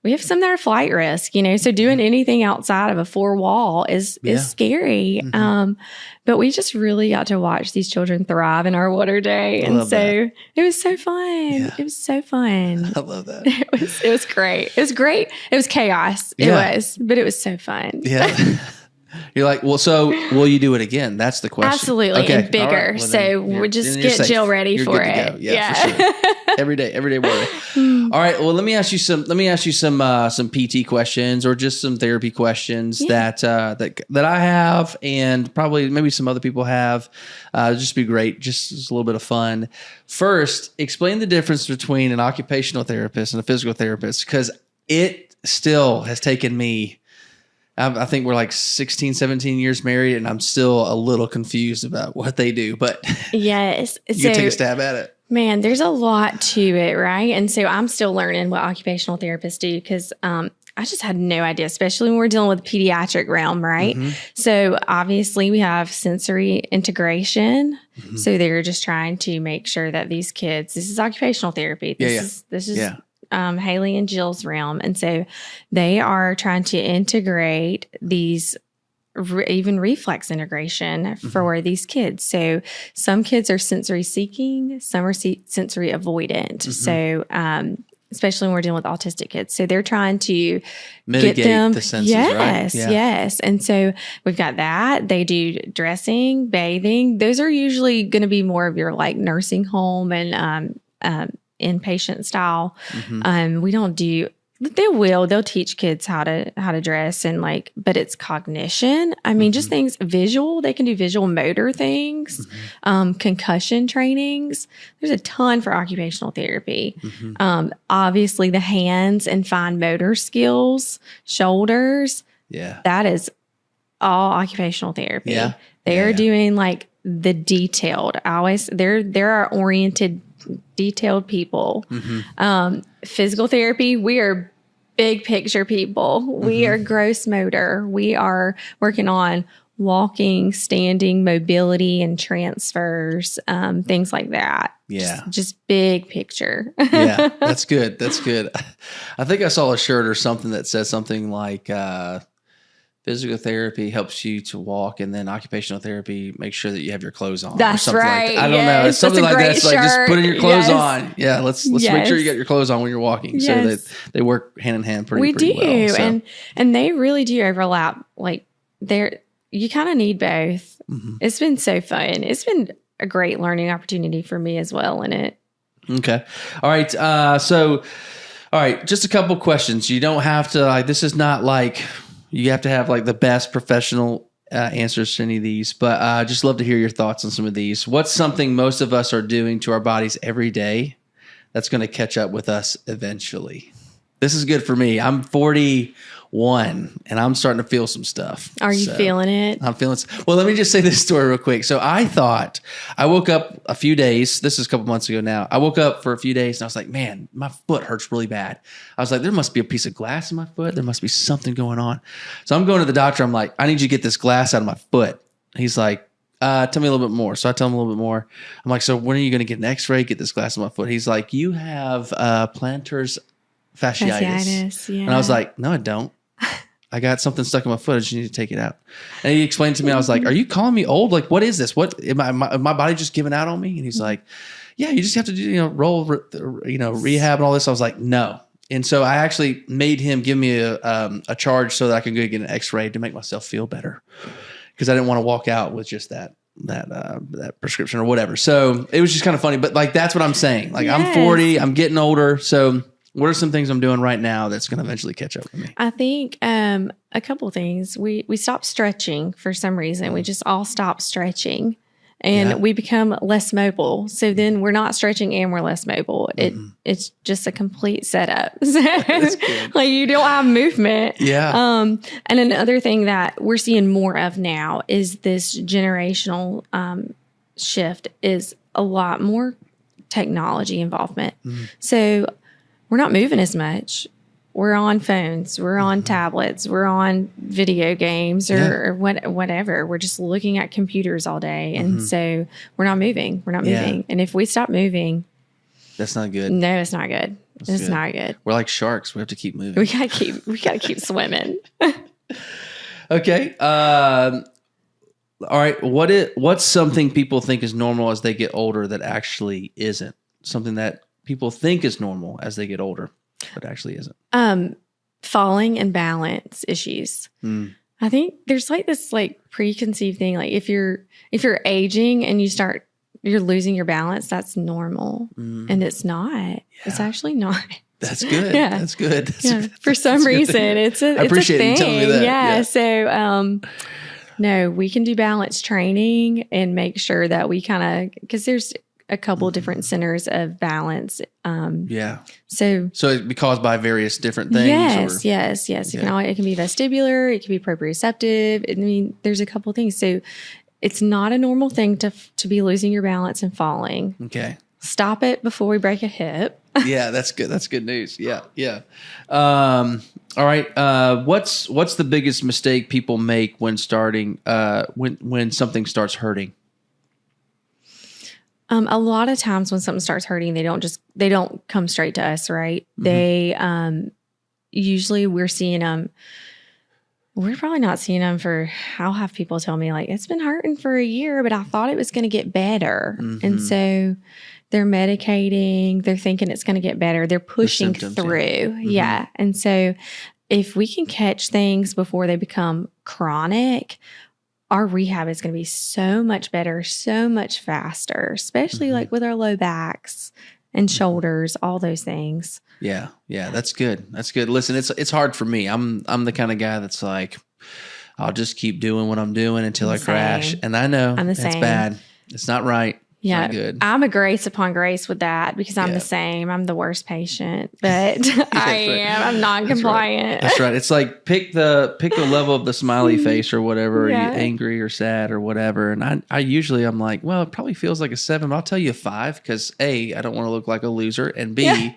we have some that are flight risk, so doing anything outside of a four wall is scary. But we just really got to watch these children thrive in our water day. And so it was so fun. Yeah. It was so fun. I love that. It was great. It was great. It was chaos. It was, but it was so fun. Yeah. You're like, well, so will you do it again? That's the question. Absolutely. Okay. And bigger. Right. Well, so we'll just get Jill ready for it. Yeah, for sure. every day water. All right. Well, let me ask you some PT questions or just some therapy questions that I have and probably maybe some other people have. Just be great. Just a little bit of fun. First, explain the difference between an occupational therapist and a physical therapist, because it still has taken me, I think we're like 16, 17 years married, and I'm still a little confused about what they do. But yes, you can take a stab at it. Man, there's a lot to it, right? And so I'm still learning what occupational therapists do because I just had no idea, especially when we're dealing with the pediatric realm, right? So obviously we have sensory integration. So they're just trying to make sure that these kids, this is occupational therapy. This is Haley and Jill's realm. And so they are trying to integrate these, even reflex integration for these kids. So some kids are sensory seeking, some are sensory avoidant. So, especially when we're dealing with autistic kids. So they're trying to mitigate get them. The senses, right? Yes. And so we've got that. They do dressing, bathing. Those are usually going to be more of your like nursing home and, inpatient style. We don't do, they'll teach kids how to dress and but it's cognition. I mean, just things visual. They can do visual motor things, concussion trainings. There's a ton for occupational therapy. Obviously the hands and fine motor skills, shoulders. Yeah. That is all occupational therapy. Yeah. They are doing like the detailed, there are oriented, detailed people. Physical therapy, we are big picture people. We are gross motor. We are working on walking, standing, mobility, and transfers, things like that. Yeah. Just big picture. Yeah, that's good. That's good. I think I saw a shirt or something that says something like, physical therapy helps you to walk, and then occupational therapy makes sure that you have your clothes on. That's right. Like that. I don't know. It's something like that. It's like just putting your clothes on. Yeah, let's make sure you got your clothes on when you're walking. So that they work hand in hand pretty well. So. And they really do overlap. Like you kind of need both. It's been so fun. It's been a great learning opportunity for me as well in it. Okay. All right. All right. Just a couple questions. You don't have to this is not like you have to have like the best professional answers to any of these, but I just love to hear your thoughts on some of these. What's something most of us are doing to our bodies every day that's going to catch up with us eventually? This is good for me. I'm 41 and I'm starting to feel some stuff. Are you feeling it? I'm feeling it. Well, let me just say this story real quick. So I woke up a few days. This is a couple months ago now. I woke up for a few days and I was like, man, my foot hurts really bad. I was like, there must be a piece of glass in my foot. There must be something going on. So I'm going to the doctor. I'm like, I need you to get this glass out of my foot. He's like, tell me a little bit more. So I tell him a little bit more. I'm like, so when are you going to get an x-ray, get this glass in my foot? He's like, you have plantar fasciitis. Yeah. And I was like, no, I don't. I got something stuck in my foot. I just need to take it out. And he explained to me, I was like, are you calling me old? Like, what is this? What am my body just giving out on me? And he's like, yeah, you just have to do, rehab and all this. I was like, no. And so I actually made him give me a charge so that I can go get an x-ray to make myself feel better. Because I didn't want to walk out with just that prescription or whatever. So it was just kind of funny. But like, that's what I'm saying. Like, yes. I'm 40, I'm getting older. So what are some things I'm doing right now that's going to eventually catch up with me? I think a couple of things. We stopped stretching for some reason. We just all stopped stretching and we become less mobile. So then we're not stretching and we're less mobile. It's just a complete setup. That's good. Like you don't have movement. Yeah. And another thing that we're seeing more of now is this generational shift is a lot more technology involvement. So we're not moving as much. We're on phones. We're on tablets. We're on video games or whatever. We're just looking at computers all day. And so we're not moving. We're not moving. And if we stop moving. That's not good. No, it's not good. It's not good. We're like sharks. We have to keep moving. We gotta keep swimming. Okay. All right. What's something people think is normal as they get older that actually isn't? Something that people think is normal as they get older, but actually isn't. Falling and balance issues. I think there's like this like preconceived thing. Like if you're aging and you're losing your balance, that's normal. And it's not. Yeah. It's actually not. That's good. Yeah. That's good. For some reason, it's a appreciate thing. You telling me that. Yeah. So, no, we can do balance training and make sure that we because there's a couple different centers of balance. So it be caused by various different things. Yes. It can be vestibular. It can be proprioceptive. I mean, there's a couple things. So it's not a normal thing to be losing your balance and falling. Okay. Stop it before we break a hip. Yeah, that's good. That's good news. Yeah. All right. What's the biggest mistake people make when starting when something starts hurting? A lot of times when something starts hurting, they don't come straight to us, right? They usually we're seeing them. We're probably not seeing them for. I'll have people tell me like it's been hurting for a year, but I thought it was going to get better, and so they're medicating. They're thinking it's going to get better. They're pushing through, yeah. And so if we can catch things before they become chronic, our rehab is going to be so much better, so much faster, especially like with our low backs and shoulders, all those things. Yeah. That's good. Listen, it's hard for me. I'm the kind of guy that's like, I'll just keep doing what I'm doing until I crash. And I know it's bad. It's not right. Yeah, not good. I'm a grace upon grace with that because I'm the same. I'm the worst patient, but I am. I'm non-compliant. That's right. It's like pick the level of the smiley face or whatever. Are you angry or sad or whatever? And I usually I'm like, well, it probably feels like a 7, but I'll tell you a 5 because A, I don't want to look like a loser, and B,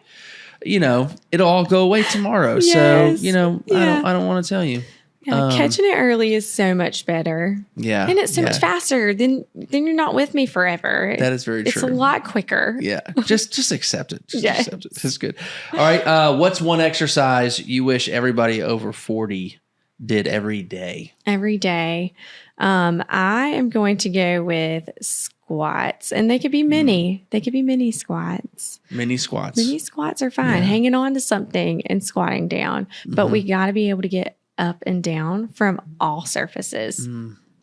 it'll all go away tomorrow. Yes. So I don't want to tell you. Yeah, catching it early is so much better. Yeah. And it's so much faster. Then you're not with me forever. That is very true. It's a lot quicker. Yeah. Just accept it. Accept it. That's good. All right. What's one exercise you wish everybody over 40 did every day? Every day. I am going to go with squats, and they could be mini. They could be mini squats. Mini squats. Mini squats are fine. Hanging on to something and squatting down. But we got to be able to get up and down from all surfaces.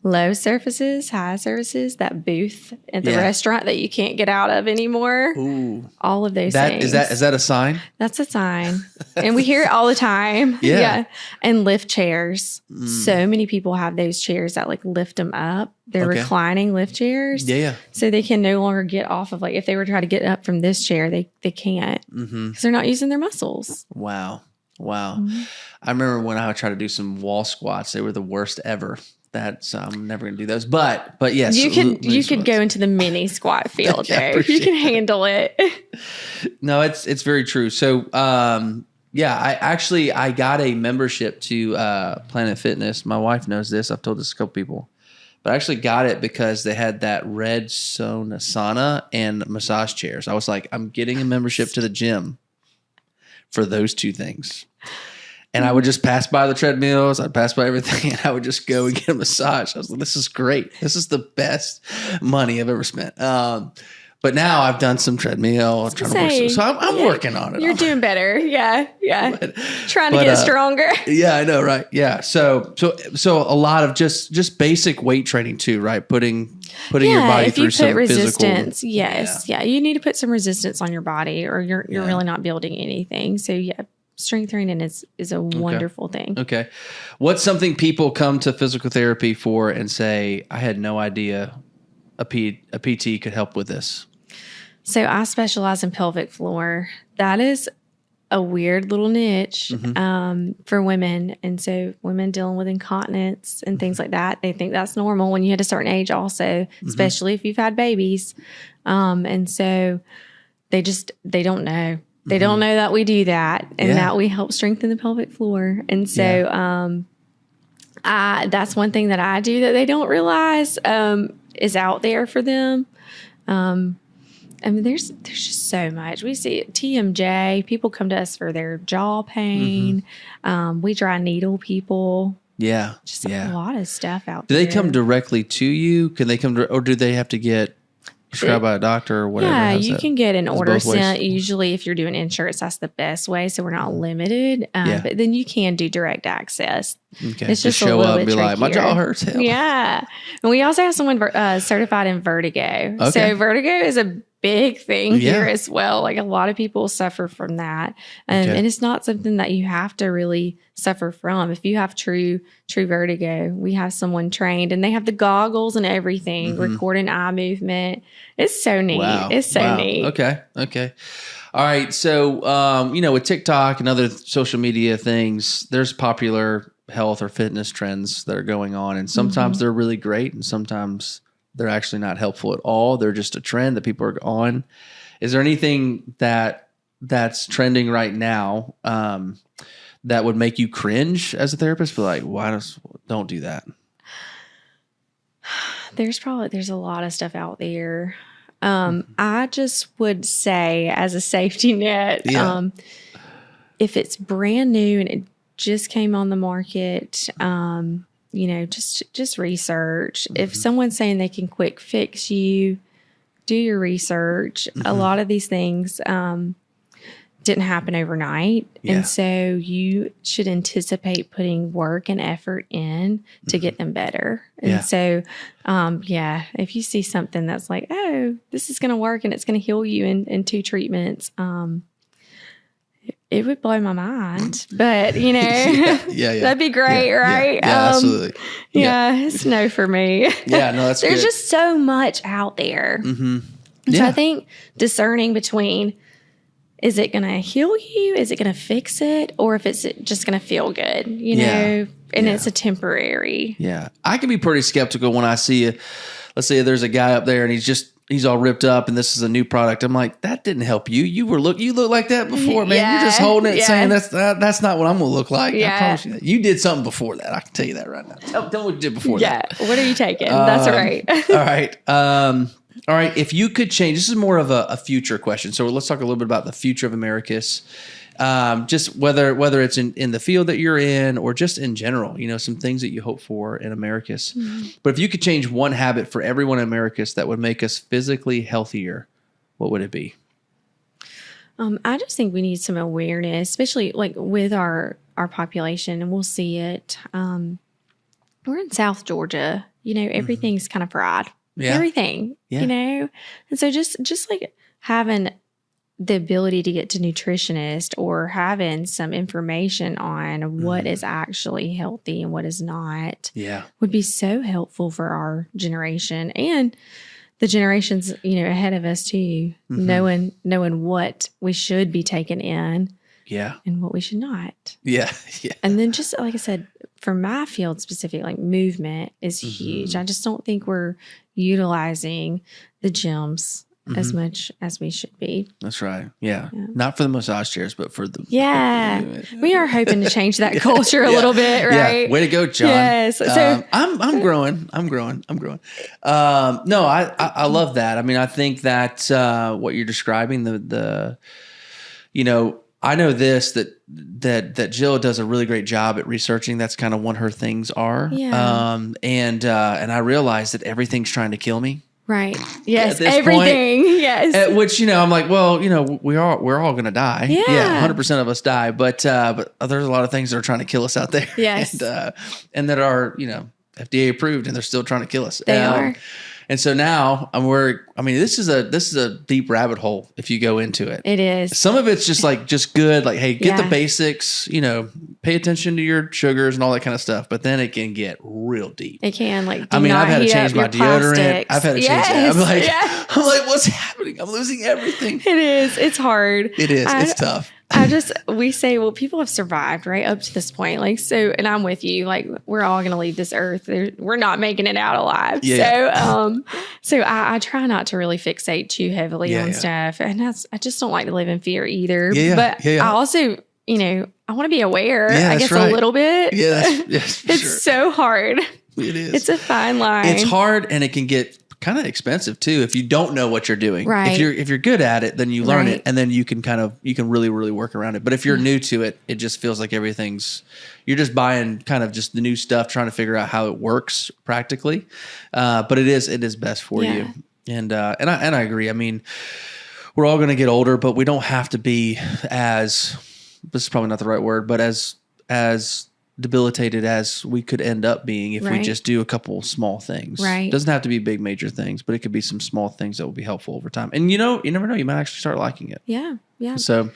Low surfaces, high surfaces, that booth at the restaurant that you can't get out of anymore. Ooh. All of those things. Is that a sign? That's a sign. And we hear it all the time. Yeah. And lift chairs. So many people have those chairs that like lift them up. They're reclining lift chairs. Yeah. So they can no longer get off of like if they were trying to get up from this chair, they can't because they're not using their muscles. Wow. Wow. I remember when I would try to do some wall squats, they were the worst ever. That's I'm never going to do those. But yes, you could go into the mini squat field there. You can handle it. No, it's very true. So, I got a membership to Planet Fitness. My wife knows this. I've told this to a couple people. But I actually got it because they had that red sauna and massage chairs. I was like, I'm getting a membership to the gym for those two things. And I would just pass by the treadmills. I'd pass by everything, and I would just go and get a massage. I was like, this is great. This is the best money I've ever spent. But now I've done some treadmill. I'm working on it. You're doing better. Yeah. Trying to get stronger. Yeah, I know, right? Yeah. So a lot of just basic weight training too, right? Putting your body through some resistance. Physical. Yes. Yeah. You need to put some resistance on your body, or you're really not building anything. So yeah, strength training is a wonderful thing. Okay. What's something people come to physical therapy for and say, I had no idea a PT could help with this? So I specialize in pelvic floor. That is a weird little niche for women. And so women dealing with incontinence and things like that, they think that's normal when you hit a certain age also, especially if you've had babies. And so they don't know. They don't know that we do that and that we help strengthen the pelvic floor. And so that's one thing that I do that they don't realize is out there for them. I mean, there's just so much. We see it, TMJ. People come to us for their jaw pain. We dry needle people. Yeah, just a lot of stuff out there. Do they come directly to you? Can they come or do they have to get prescribed by a doctor or whatever? Yeah, you can get an order sent. Usually, if you're doing insurance, that's the best way. So we're not limited. But then you can do direct access. Okay. It's just show up and be like, my jaw hurts. Help. Yeah, and we also have someone certified in vertigo. Okay. So vertigo is a big thing here as well. Like a lot of people suffer from that. And it's not something that you have to really suffer from. If you have true vertigo, we have someone trained and they have the goggles and everything, recording eye movement. It's so neat. Wow. It's so neat. Okay. All right. So, with TikTok and other social media things, there's popular health or fitness trends that are going on. And sometimes they're really great and sometimes they're actually not helpful at all. They're just a trend that people are on. Is there anything that's trending right now that would make you cringe as a therapist? Be like, don't do that. There's a lot of stuff out there. I just would say as a safety net, if it's brand new and it just came on the market, just research. If someone's saying they can quick fix you, do your research. A lot of these things didn't happen overnight. Yeah. And so you should anticipate putting work and effort in to get them better. And so, if you see something that's like, oh, this is going to work and it's going to heal you in 2 treatments, it would blow my mind, but that'd be great, right? Yeah, absolutely. It's no for me. Yeah, no, that's There's just so much out there. So I think discerning between, is it going to heal you? Is it going to fix it? Or if it's just going to feel good, and it's a temporary. Yeah. I can be pretty skeptical when I see let's say there's a guy up there and he's all ripped up and this is a new product. I'm like, that didn't help you. You look like that before, man. You're just holding it saying that's not what I'm going to look like. I promise you that. You did something before that. I can tell you that right now. Tell me what you did before that. Yeah. What are you taking? That's right. All right. If you could change, this is more of a future question. So let's talk a little bit about the future of Americus. Just whether it's in the field that you're in or just in general, some things that you hope for in Americus. But if you could change one habit for everyone in Americus that would make us physically healthier, what would it be? I just think we need some awareness, especially like with our population, and we'll see it. We're in South Georgia, everything's kind of fried. Yeah. Everything, and so just like having the ability to get to nutritionist or having some information on what is actually healthy and what is not would be so helpful for our generation and the generations, ahead of us too, knowing what we should be taking in Yeah. and what we should not. Yeah. Yeah. And then just like I said, for my field specific, like movement is huge. I just don't think we're utilizing the gyms as much as we should be. That's right. Yeah. Not for the massage chairs, but for the we are hoping to change that culture a little bit, right? Yeah. Way to go, John. Yes. So I'm growing. No, I love that. I mean, I think that what you're describing, the I know this that Jill does a really great job at researching. That's kind of one of her things are. Yeah. And I realized that everything's trying to kill me. Right. Yes. At this Everything. point, yes. At which, I'm like, well, we're all going to die. Yeah. 100% of us die. But there's a lot of things that are trying to kill us out there. Yes. And that are, FDA approved, and they're still trying to kill us. They are. And so now I'm worried. I mean, this is a deep rabbit hole if you go into it. It is. Some of it's just good. Like, hey, get the basics, pay attention to your sugars and all that kind of stuff. But then it can get real deep. It can I've had to change my deodorant. Plastics. I've had to change that. I'm like, what's happening? I'm losing everything. It is. It's hard. It is. It's tough. We say, well, people have survived right up to this point. Like, so, and I'm with you, like, we're all going to leave this earth. We're not making it out alive. Yeah. So I try not to really fixate too heavily on stuff. And I just don't like to live in fear either. But I also, I want to be aware, I guess a little bit. Yeah. It's so hard. It is. It's a fine line. It's hard, and it can get kind of expensive too if you don't know what you're doing. Right. If you're good at it, then you learn it, and then you can really, really work around it. But if you're new to it, it just feels like you're just buying kind of just the new stuff, trying to figure out how it works practically. But it is best for you. And I agree. I mean, we're all going to get older, but we don't have to be this is probably not the right word, but as debilitated as we could end up being if we just do a couple small things. Right. Doesn't have to be big major things, but it could be some small things that will be helpful over time. And you never know, you might actually start liking it. Yeah. Yeah. So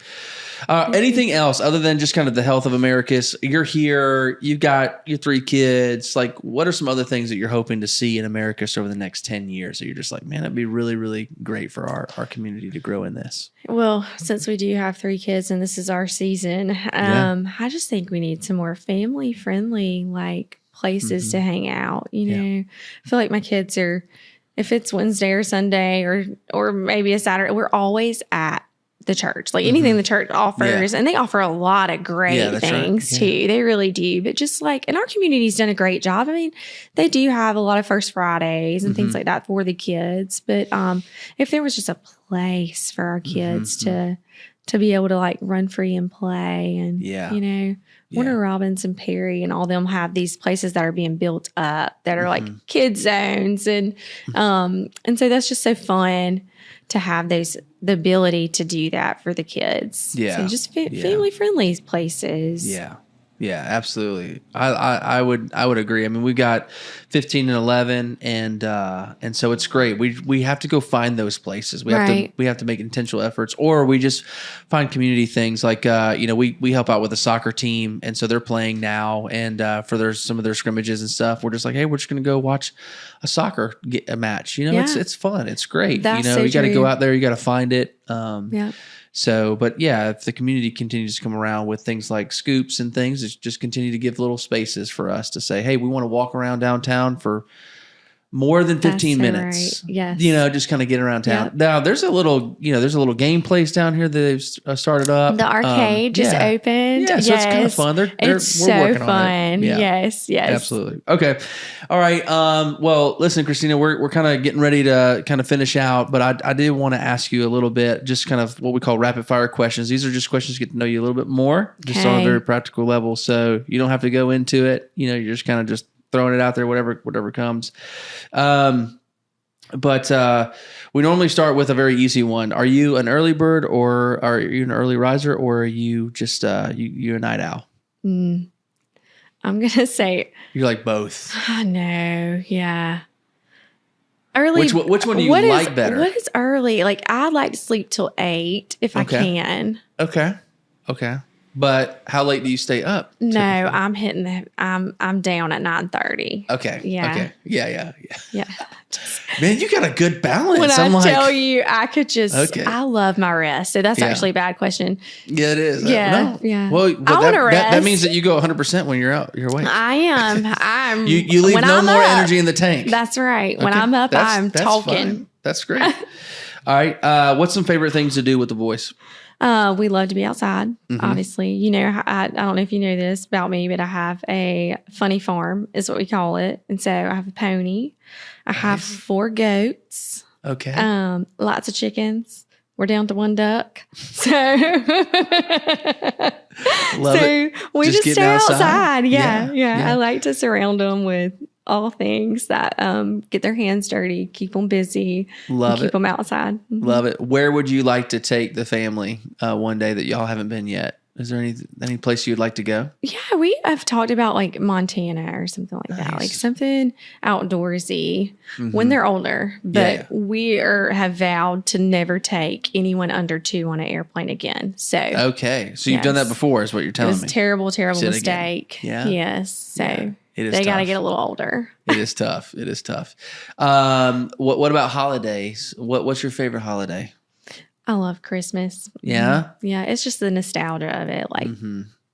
anything else other than just kind of the health of Americus? You're here, you've got your 3 kids. Like, what are some other things that you're hoping to see in Americus over the next 10 years that you're just like, man, that'd be really, really great for our community to grow in this? Well, since we do have 3 kids and this is our season, I just think we need some more family friendly, like, places to hang out. I feel like my kids are, if it's Wednesday or Sunday or maybe a Saturday, we're always at the church, like anything the church offers. And they offer a lot of great things too. They really do. But just like, and our community's done a great job. I mean, they do have a lot of First Fridays and things like that for the kids. But if there was just a place for our kids to be able to like run free and play and, Warner Robins and Perry and all them have these places that are being built up that are like kid zones. And so that's just so fun to have the ability to do that for the kids. Yeah. So just family friendly places. Yeah. Yeah, absolutely. I would agree. I mean, we've got 15 and 11 and so it's great. We have to go find those places. We have to make intentional efforts, or we just find community things like we help out with a soccer team, and so they're playing now, and for some of their scrimmages and stuff, we're just like, hey, we're just going to go watch a soccer match. It's fun. It's great. That's you got to go out there, you got to find it. So, but yeah, if the community continues to come around with things like scoops and things, it's just continue to give little spaces for us to say, hey, we want to walk around downtown for more than 15 minutes. Right. Yes. Just kind of get around town. Yep. Now there's a little game place down here that they've started up. The arcade just opened. Yeah, so it's kind of fun. We're working on it. Yeah. Yes. Absolutely. Okay. All right. Well, listen, Christina, we're kind of getting ready to kind of finish out, but I did want to ask you a little bit, just kind of what we call rapid fire questions. These are just questions to get to know you a little bit more, just on a very practical level. So you don't have to go into it. You're just kind of just throwing it out there, whatever comes. But we normally start with a very easy one. Are you an early bird, or are you an early riser, or are you just you a night owl? I'm gonna say you're like both. No, yeah. Early. Which one do you like better? What is early? Like, I'd like to sleep till 8 if I can. Okay. But how late do you stay up? No, I'm I'm down at 9:30. Okay. Yeah. Okay. Yeah. Yeah. Man, you got a good balance. When I'm I like, tell you, I could just, I love my rest. So that's actually a bad question. Yeah, it is. Yeah. Yeah. Well, I want to rest. That means that you go 100% when you're out. You're awake. I am. I'm. You leave no more energy in the tank. That's right. When I'm up, I'm talking. Fine. That's great. All right. What's some favorite things to do with the boys? We love to be outside, obviously. You know, I don't know if you know this about me, but I have a funny farm is what we call it. And so I have a pony. I have 4 goats. Okay. Lots of chickens. We're down to 1 duck. So, We just stay outside. Yeah. I like to surround them with all things that get their hands dirty, keep them busy, keep them outside. Love it. Where would you like to take the family one day that y'all haven't been yet? Is there any place you'd like to go? Yeah, we have talked about like Montana or something like that, like something outdoorsy when they're older. But we have vowed to never take anyone under 2 on an airplane again. So so you've done that before, is what you're telling me. It was a terrible mistake. Yeah. Yes. So they got to get a little older. It is tough. What about holidays? What's your favorite holiday? I love Christmas. Yeah? Yeah, it's just the nostalgia of it. Like,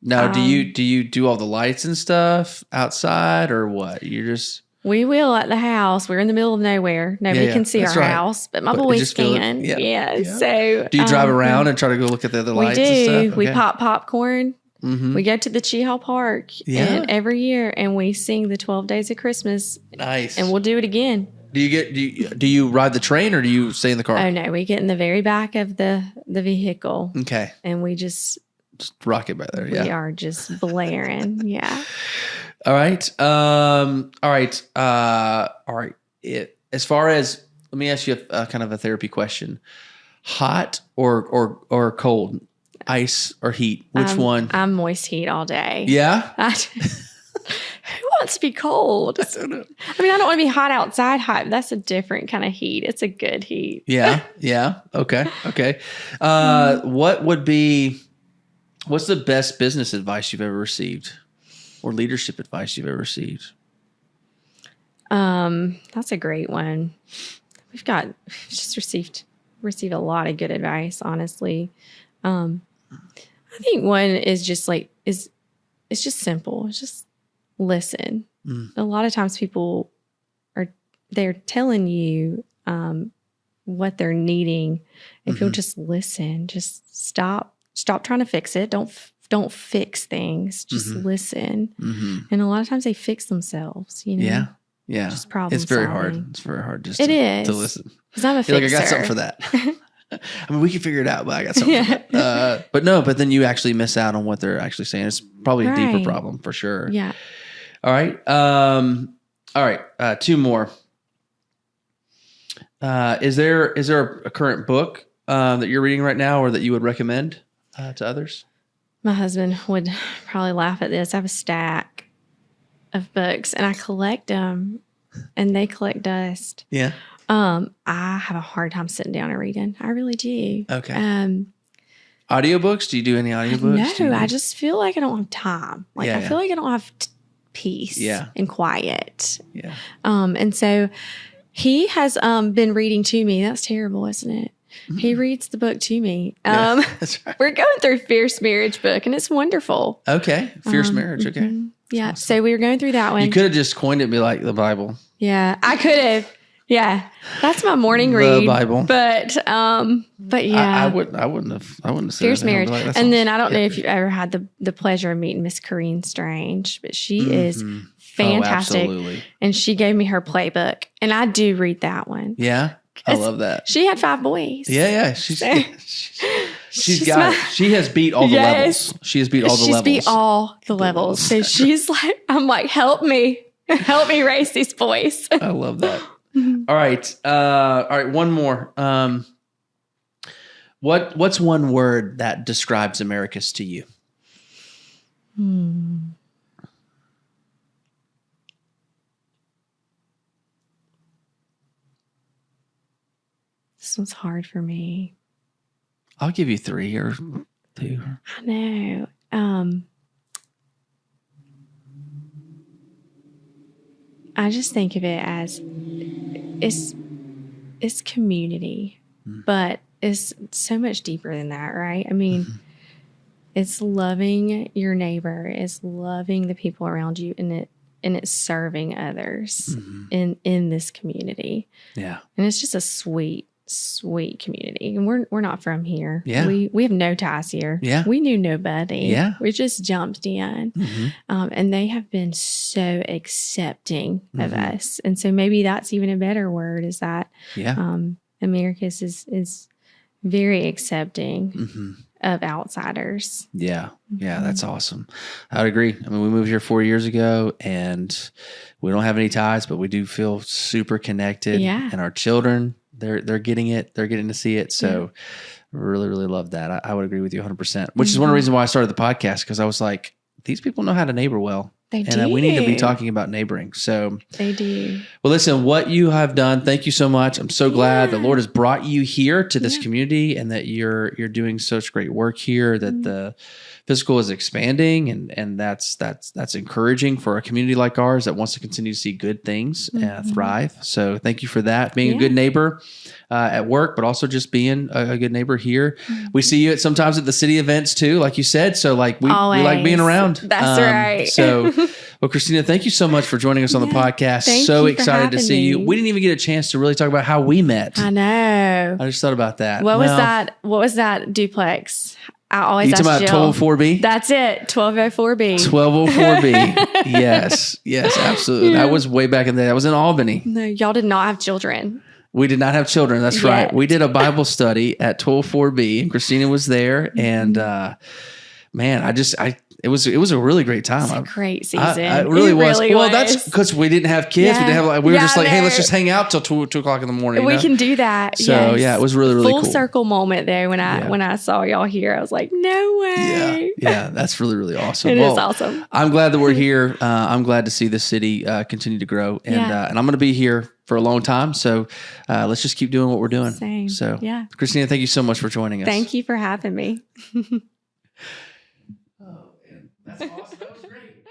Now, do you do all the lights and stuff outside or what? We will at the house. We're in the middle of nowhere. Nobody can see our house, but my boys can. Yeah. So, do you drive around and try to go look at the other lights? We do. And stuff? Okay. We pop popcorn. We go to the Cheehaw Park every year, and we sing the 12 Days of Christmas. Nice. And we'll do it again. Do you ride the train or do you stay in the car? Oh no, we get in the very back of the vehicle. Okay. And we just rock it back there. Yeah. We are just blaring. Yeah. All right. All right. As far as, let me ask you a kind of a therapy question. Hot or cold? Ice or heat? Which one? I'm moist heat all day. Yeah. Who wants to be cold? I don't know. I mean, I don't want to be hot outside hot. That's a different kind of heat. It's a good heat. Yeah. Okay. What's the best business advice you've ever received or leadership advice you've ever received? That's a great one. We've just received a lot of good advice, honestly. I think one is just it's just simple. It's just listen. A lot of times people they're telling you what they're needing. If you'll just listen, just stop trying to fix it. Don't fix things. Just listen. And a lot of times they fix themselves, you know. Yeah. Just problem It's very solving. hard. It's very hard just to listen. Because I'm a fixer. I got something for that. I mean, we can figure it out, but I got something for that. But then you actually miss out on what they're actually saying. It's probably a deeper problem for sure. Yeah. All right. 2 more. Is there a current book that you're reading right now or that you would recommend to others? My husband would probably laugh at this. I have a stack of books and I collect them and they collect dust. Yeah. I have a hard time sitting down and reading. I really do. Okay. Audiobooks? Do you do any audiobooks? No, I just feel like I don't have time. I feel like I don't have peace and quiet. Yeah. And so he has been reading to me. That's terrible, isn't it? He reads the book to me. That's right. We're going through Fierce Marriage book, and it's wonderful. Okay. Fierce Marriage. Okay. Yeah. Awesome. So we were going through that one. You could have just coined it and be like the Bible. Yeah, I could have. Yeah, that's my morning read. The Bible. But yeah, I wouldn't have said Fierce Marriage. And then I don't know if you ever had the pleasure of meeting Miss Corrine Strange, but she is fantastic. Absolutely. And she gave me her playbook, and I do read that one. Yeah, I love that. She had 5 boys. Yeah. She's got it. She has beat all the levels. She has beat all the levels. She's beat all the levels. So she's like, I'm like, help me raise these boys. I love that. All right. One more. What's one word that describes Americus to you? This one's hard for me. I'll give you 3 or 2. I know. I just think of it as it's community, but it's so much deeper than that, right? I mean, it's loving your neighbor, it's loving the people around you, and it's serving others in this community. Yeah. And it's just a sweet community. And we're not from here. Yeah. We have no ties here. Yeah. We knew nobody. Yeah. We just jumped in. And they have been so accepting of us. And so maybe that's even a better word, is that Americus is very accepting of outsiders. Yeah. Yeah. That's awesome. I would agree. I mean, we moved here 4 years ago and we don't have any ties, but we do feel super connected. Yeah. And our children, they're getting it. They're getting to see it. So really, really love that. I would agree with you 100%, which is one of the reasons why I started the podcast, because I was like, these people know how to neighbor well. They do. And we need to be talking about neighboring. So they do. Well, listen, what you have done, thank you so much. I'm so glad the Lord has brought you here to this community, and that you're doing such great work here, that the physical is expanding, and that's encouraging for a community like ours that wants to continue to see good things thrive. So thank you for that, being a good neighbor at work, but also just being a good neighbor here. We see you sometimes at the city events too, like you said. So like we like being around. That's right. So, well, Christina, thank you so much for joining us on the podcast. So excited to see you. We didn't even get a chance to really talk about how we met. I know. I just thought about that. What was that? What was that duplex? I always ask Jill. 1204B? That's it. 1204B. 1204B. Yes, absolutely. That was way back in the day. That was in Albany. No, y'all did not have children. We did not have children. That's right. We did a Bible study at 1204B, and Christina was there. And man, it was a really great time. It's a great season. It really was. Really well, that's because we didn't have kids. Yeah. We didn't have. We were just like, hey, let's just hang out till 2 o'clock in the morning. We can do that. So yeah, it was really, really full cool. circle moment there when I saw y'all here. I was like, no way. Yeah, that's really, really awesome. It is awesome. I'm glad that we're here. I'm glad to see the city continue to grow, and I'm going to be here for a long time. So let's just keep doing what we're doing. Same. So Christina, thank you so much for joining us. Thank you for having me. Oh, man. That's awesome. That was great.